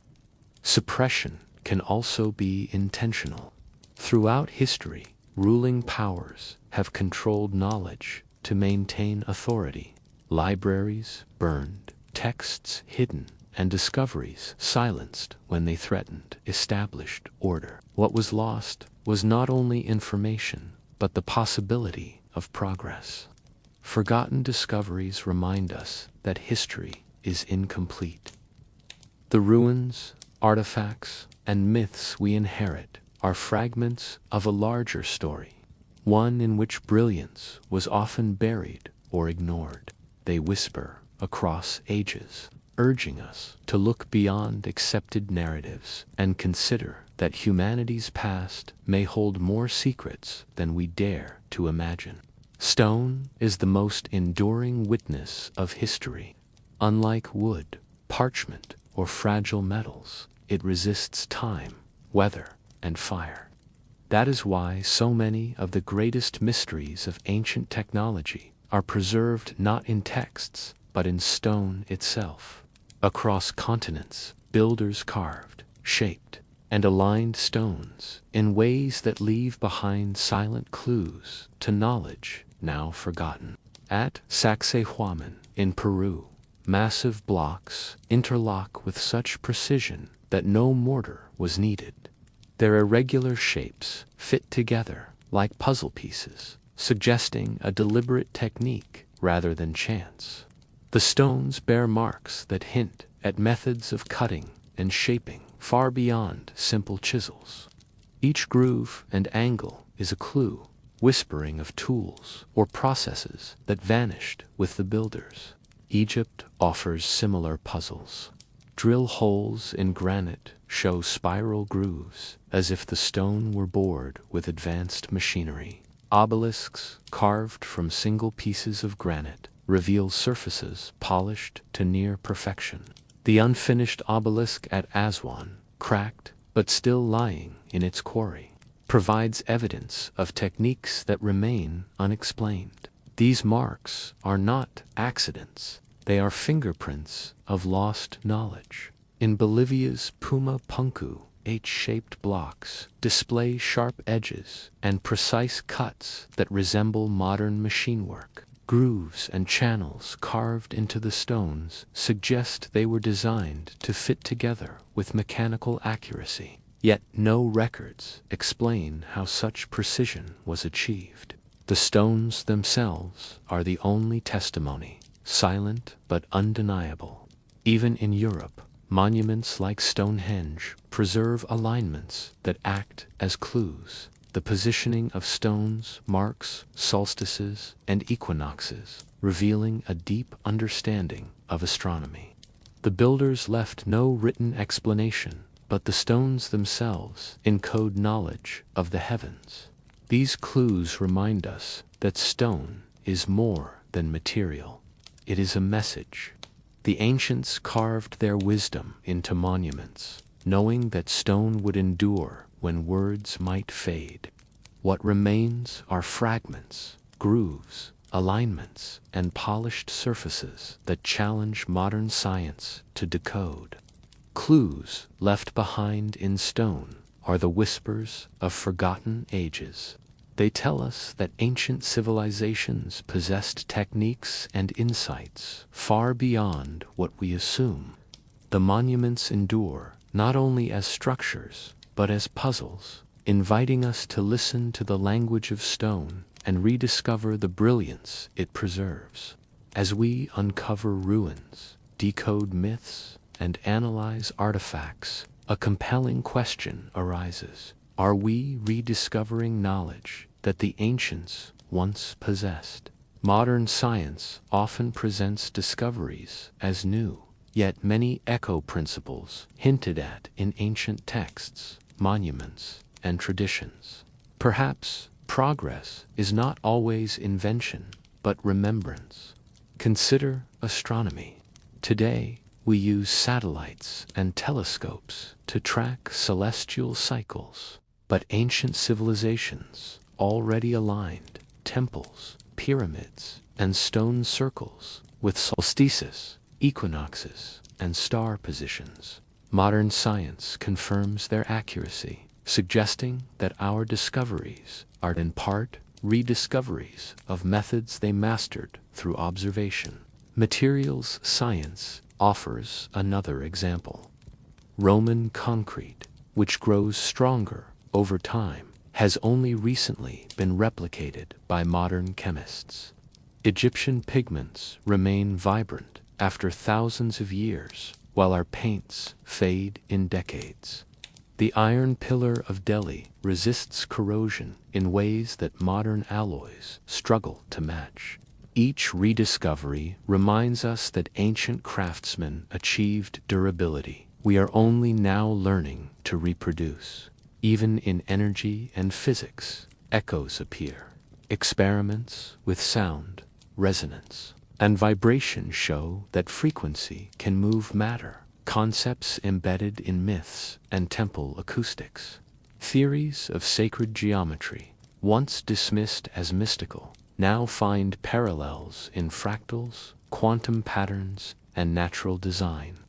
Suppression can also be intentional. Throughout history, ruling powers have controlled knowledge to maintain authority. Libraries burned, texts hidden, and discoveries silenced when they threatened established order. What was lost was not only information, but the possibility of progress. Forgotten discoveries remind us that history is incomplete. The ruins, artifacts, and myths we inherit are fragments of a larger story, one in which brilliance was often buried or ignored. They whisper across ages, urging us to look beyond accepted narratives and consider that humanity's past may hold more secrets than we dare to imagine. Stone is the most enduring witness of history. Unlike wood, parchment, or fragile metals, it resists time, weather, and fire. That is why so many of the greatest mysteries of ancient technology are preserved not in texts, but in stone itself. Across continents, builders carved, shaped, and aligned stones in ways that leave behind silent clues to knowledge now forgotten. At Sacsayhuaman in Peru, massive blocks interlock with such precision that no mortar was needed. Their irregular shapes fit together like puzzle pieces, suggesting a deliberate technique rather than chance. The stones bear marks that hint at methods of cutting and shaping far beyond simple chisels. Each groove and angle is a clue, whispering of tools or processes that vanished with the builders. Egypt offers similar puzzles. Drill holes in granite show spiral grooves, as if the stone were bored with advanced machinery. Obelisks, carved from single pieces of granite, reveal surfaces polished to near perfection. The unfinished obelisk at Aswan, cracked but still lying in its quarry, provides evidence of techniques that remain unexplained. These marks are not accidents. They are fingerprints of lost knowledge. In Bolivia's Puma Punku, H-shaped blocks display sharp edges and precise cuts that resemble modern machine work. Grooves and channels carved into the stones suggest they were designed to fit together with mechanical accuracy. Yet no records explain how such precision was achieved. The stones themselves are the only testimony, silent but undeniable. Even in Europe, monuments like Stonehenge preserve alignments that act as clues. The positioning of stones marks solstices and equinoxes, revealing a deep understanding of astronomy. The builders left no written explanation, but the stones themselves encode knowledge of the heavens. These clues remind us that stone is more than material. It is a message. The ancients carved their wisdom into monuments, knowing that stone would endure when words might fade. What remains are fragments, grooves, alignments, and polished surfaces that challenge modern science to decode. Clues left behind in stone are the whispers of forgotten ages. They tell us that ancient civilizations possessed techniques and insights far beyond what we assume. The monuments endure not only as structures, but as puzzles, inviting us to listen to the language of stone and rediscover the brilliance it preserves. As we uncover ruins, decode myths, and analyze artifacts, a compelling question arises. Are we rediscovering knowledge that the ancients once possessed? Modern science often presents discoveries as new, yet many echo principles hinted at in ancient texts, monuments, and traditions. Perhaps progress is not always invention, but remembrance. Consider astronomy. Today, we use satellites and telescopes to track celestial cycles, but ancient civilizations already aligned temples, pyramids, and stone circles with solstices, equinoxes, and star positions. Modern science confirms their accuracy, suggesting that our discoveries are in part rediscoveries of methods they mastered through observation. Materials science offers another example. Roman concrete, which grows stronger over time, has only recently been replicated by modern chemists. Egyptian pigments remain vibrant after thousands of years, while our paints fade in decades. The iron pillar of Delhi resists corrosion in ways that modern alloys struggle to match. Each rediscovery reminds us that ancient craftsmen achieved durability we are only now learning to reproduce. Even in energy and physics, echoes appear. Experiments with sound, resonance, and vibration show that frequency can move matter, concepts embedded in myths and temple acoustics. Theories of sacred geometry, once dismissed as mystical, now find parallels in fractals, quantum patterns, and natural design.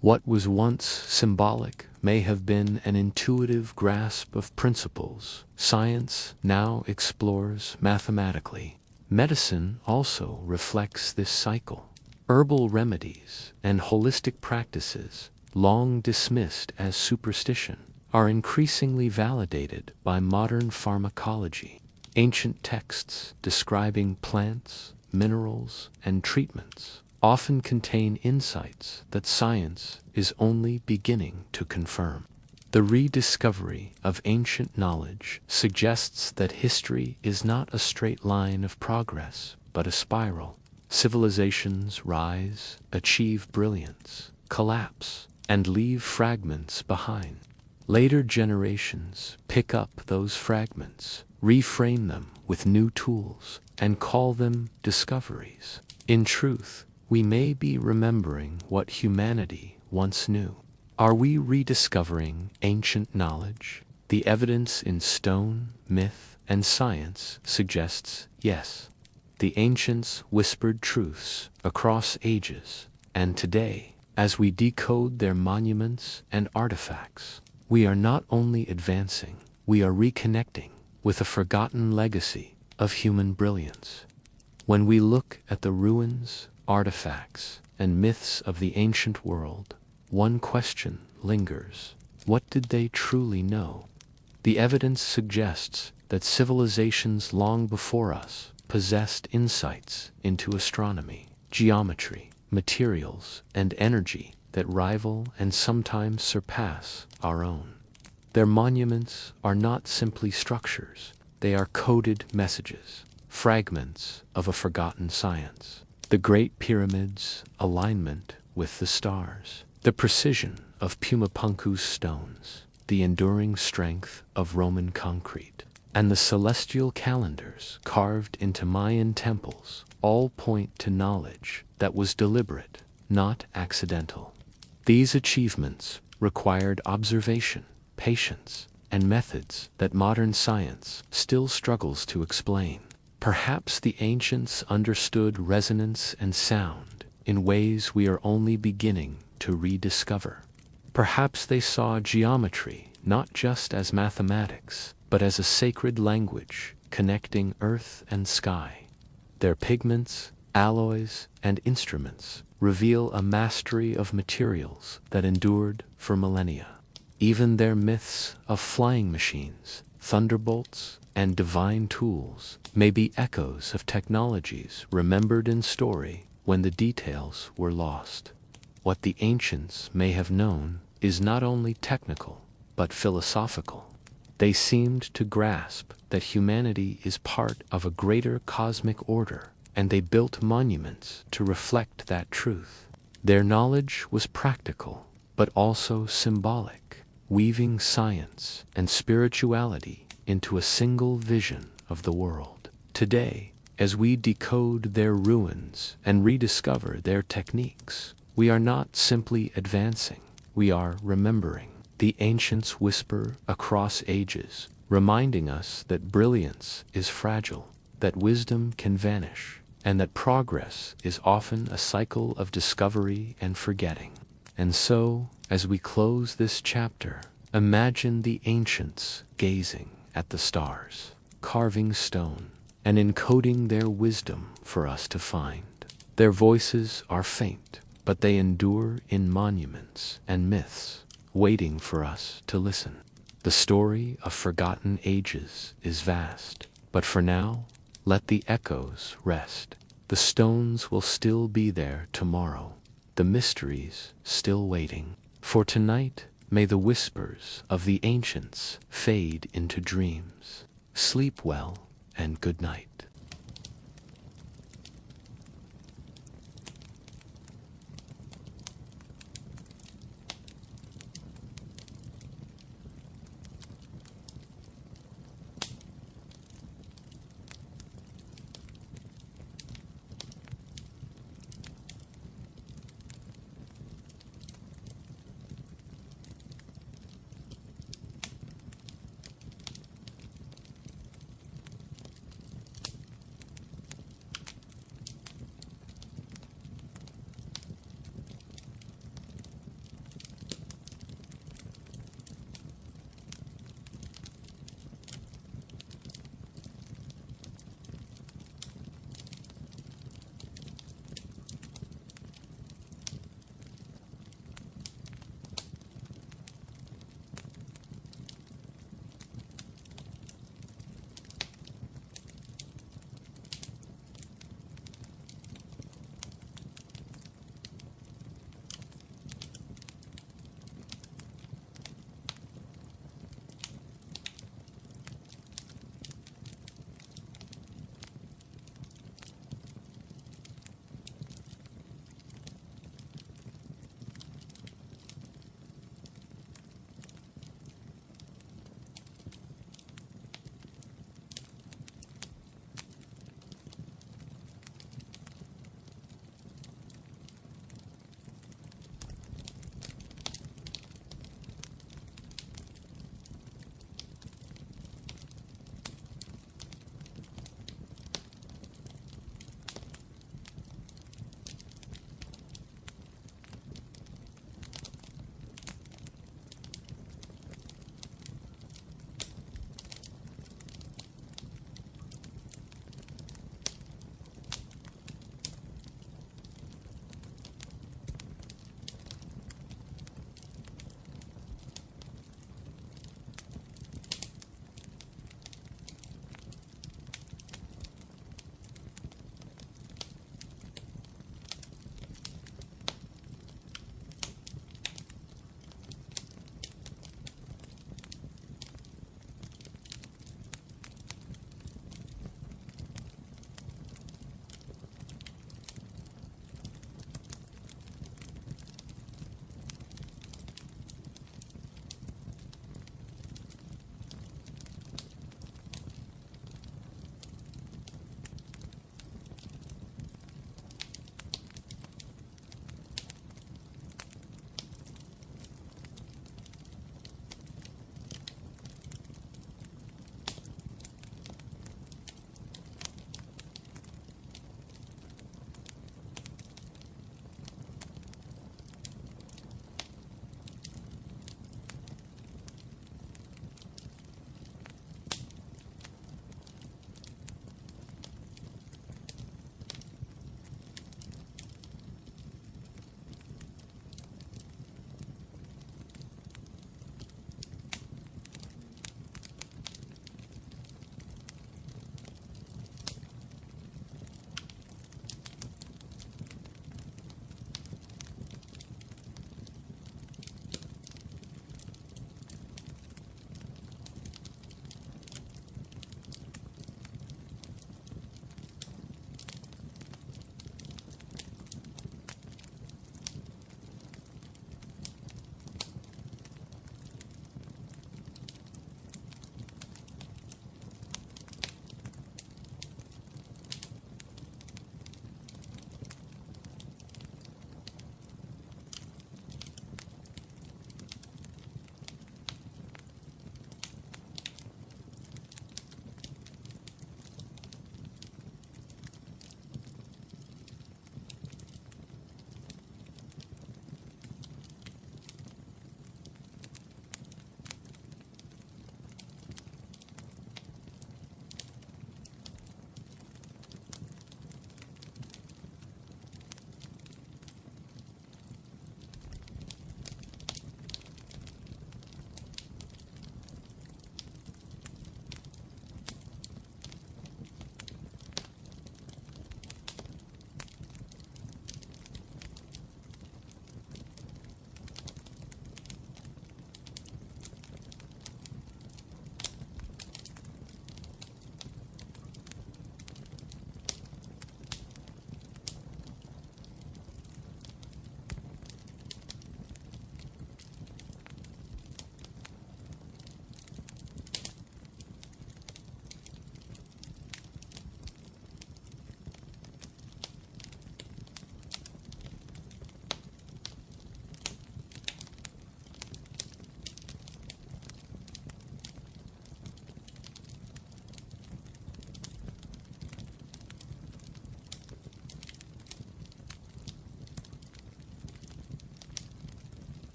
What was once symbolic may have been an intuitive grasp of principles science now explores mathematically. Medicine also reflects this cycle. Herbal remedies and holistic practices, long dismissed as superstition, are increasingly validated by modern pharmacology. Ancient texts describing plants, minerals, and treatments often contain insights that science is only beginning to confirm. The rediscovery of ancient knowledge suggests that history is not a straight line of progress, but a spiral. Civilizations rise, achieve brilliance, collapse, and leave fragments behind. Later generations pick up those fragments, reframe them with new tools, and call them discoveries. In truth, we may be remembering what humanity once knew. Are we rediscovering ancient knowledge? The evidence in stone, myth, and science suggests yes. The ancients whispered truths across ages, and today, as we decode their monuments and artifacts, we are not only advancing, we are reconnecting with a forgotten legacy of human brilliance. When we look at the ruins, artifacts, and myths of the ancient world, one question lingers. What did they truly know? The evidence suggests that civilizations long before us possessed insights into astronomy, geometry, materials, and energy that rival and sometimes surpass our own. Their monuments are not simply structures, they are coded messages, fragments of a forgotten science. The Great Pyramids' alignment with the stars, the precision of Pumapunku's stones, the enduring strength of Roman concrete, and the celestial calendars carved into Mayan temples all point to knowledge that was deliberate, not accidental. These achievements required observation, patience, and methods that modern science still struggles to explain. Perhaps the ancients understood resonance and sound in ways we are only beginning to rediscover. Perhaps they saw geometry not just as mathematics, but as a sacred language connecting earth and sky. Their pigments, alloys, and instruments reveal a mastery of materials that endured for millennia. Even their myths of flying machines, thunderbolts, and divine tools may be echoes of technologies remembered in story when the details were lost. What the ancients may have known is not only technical, but philosophical. They seemed to grasp that humanity is part of a greater cosmic order, and they built monuments to reflect that truth. Their knowledge was practical, but also symbolic, weaving science and spirituality into a single vision of the world. Today, as we decode their ruins and rediscover their techniques, we are not simply advancing, we are remembering. The ancients whisper across ages, reminding us that brilliance is fragile, that wisdom can vanish, and that progress is often a cycle of discovery and forgetting. And so, as we close this chapter, imagine the ancients gazing at the stars, carving stone, and encoding their wisdom for us to find. Their voices are faint, but they endure in monuments and myths, waiting for us to listen. The story of forgotten ages is vast, but for now, let the echoes rest. The stones will still be there tomorrow, the mysteries still waiting. For tonight, may the whispers of the ancients fade into dreams. Sleep well, and good night.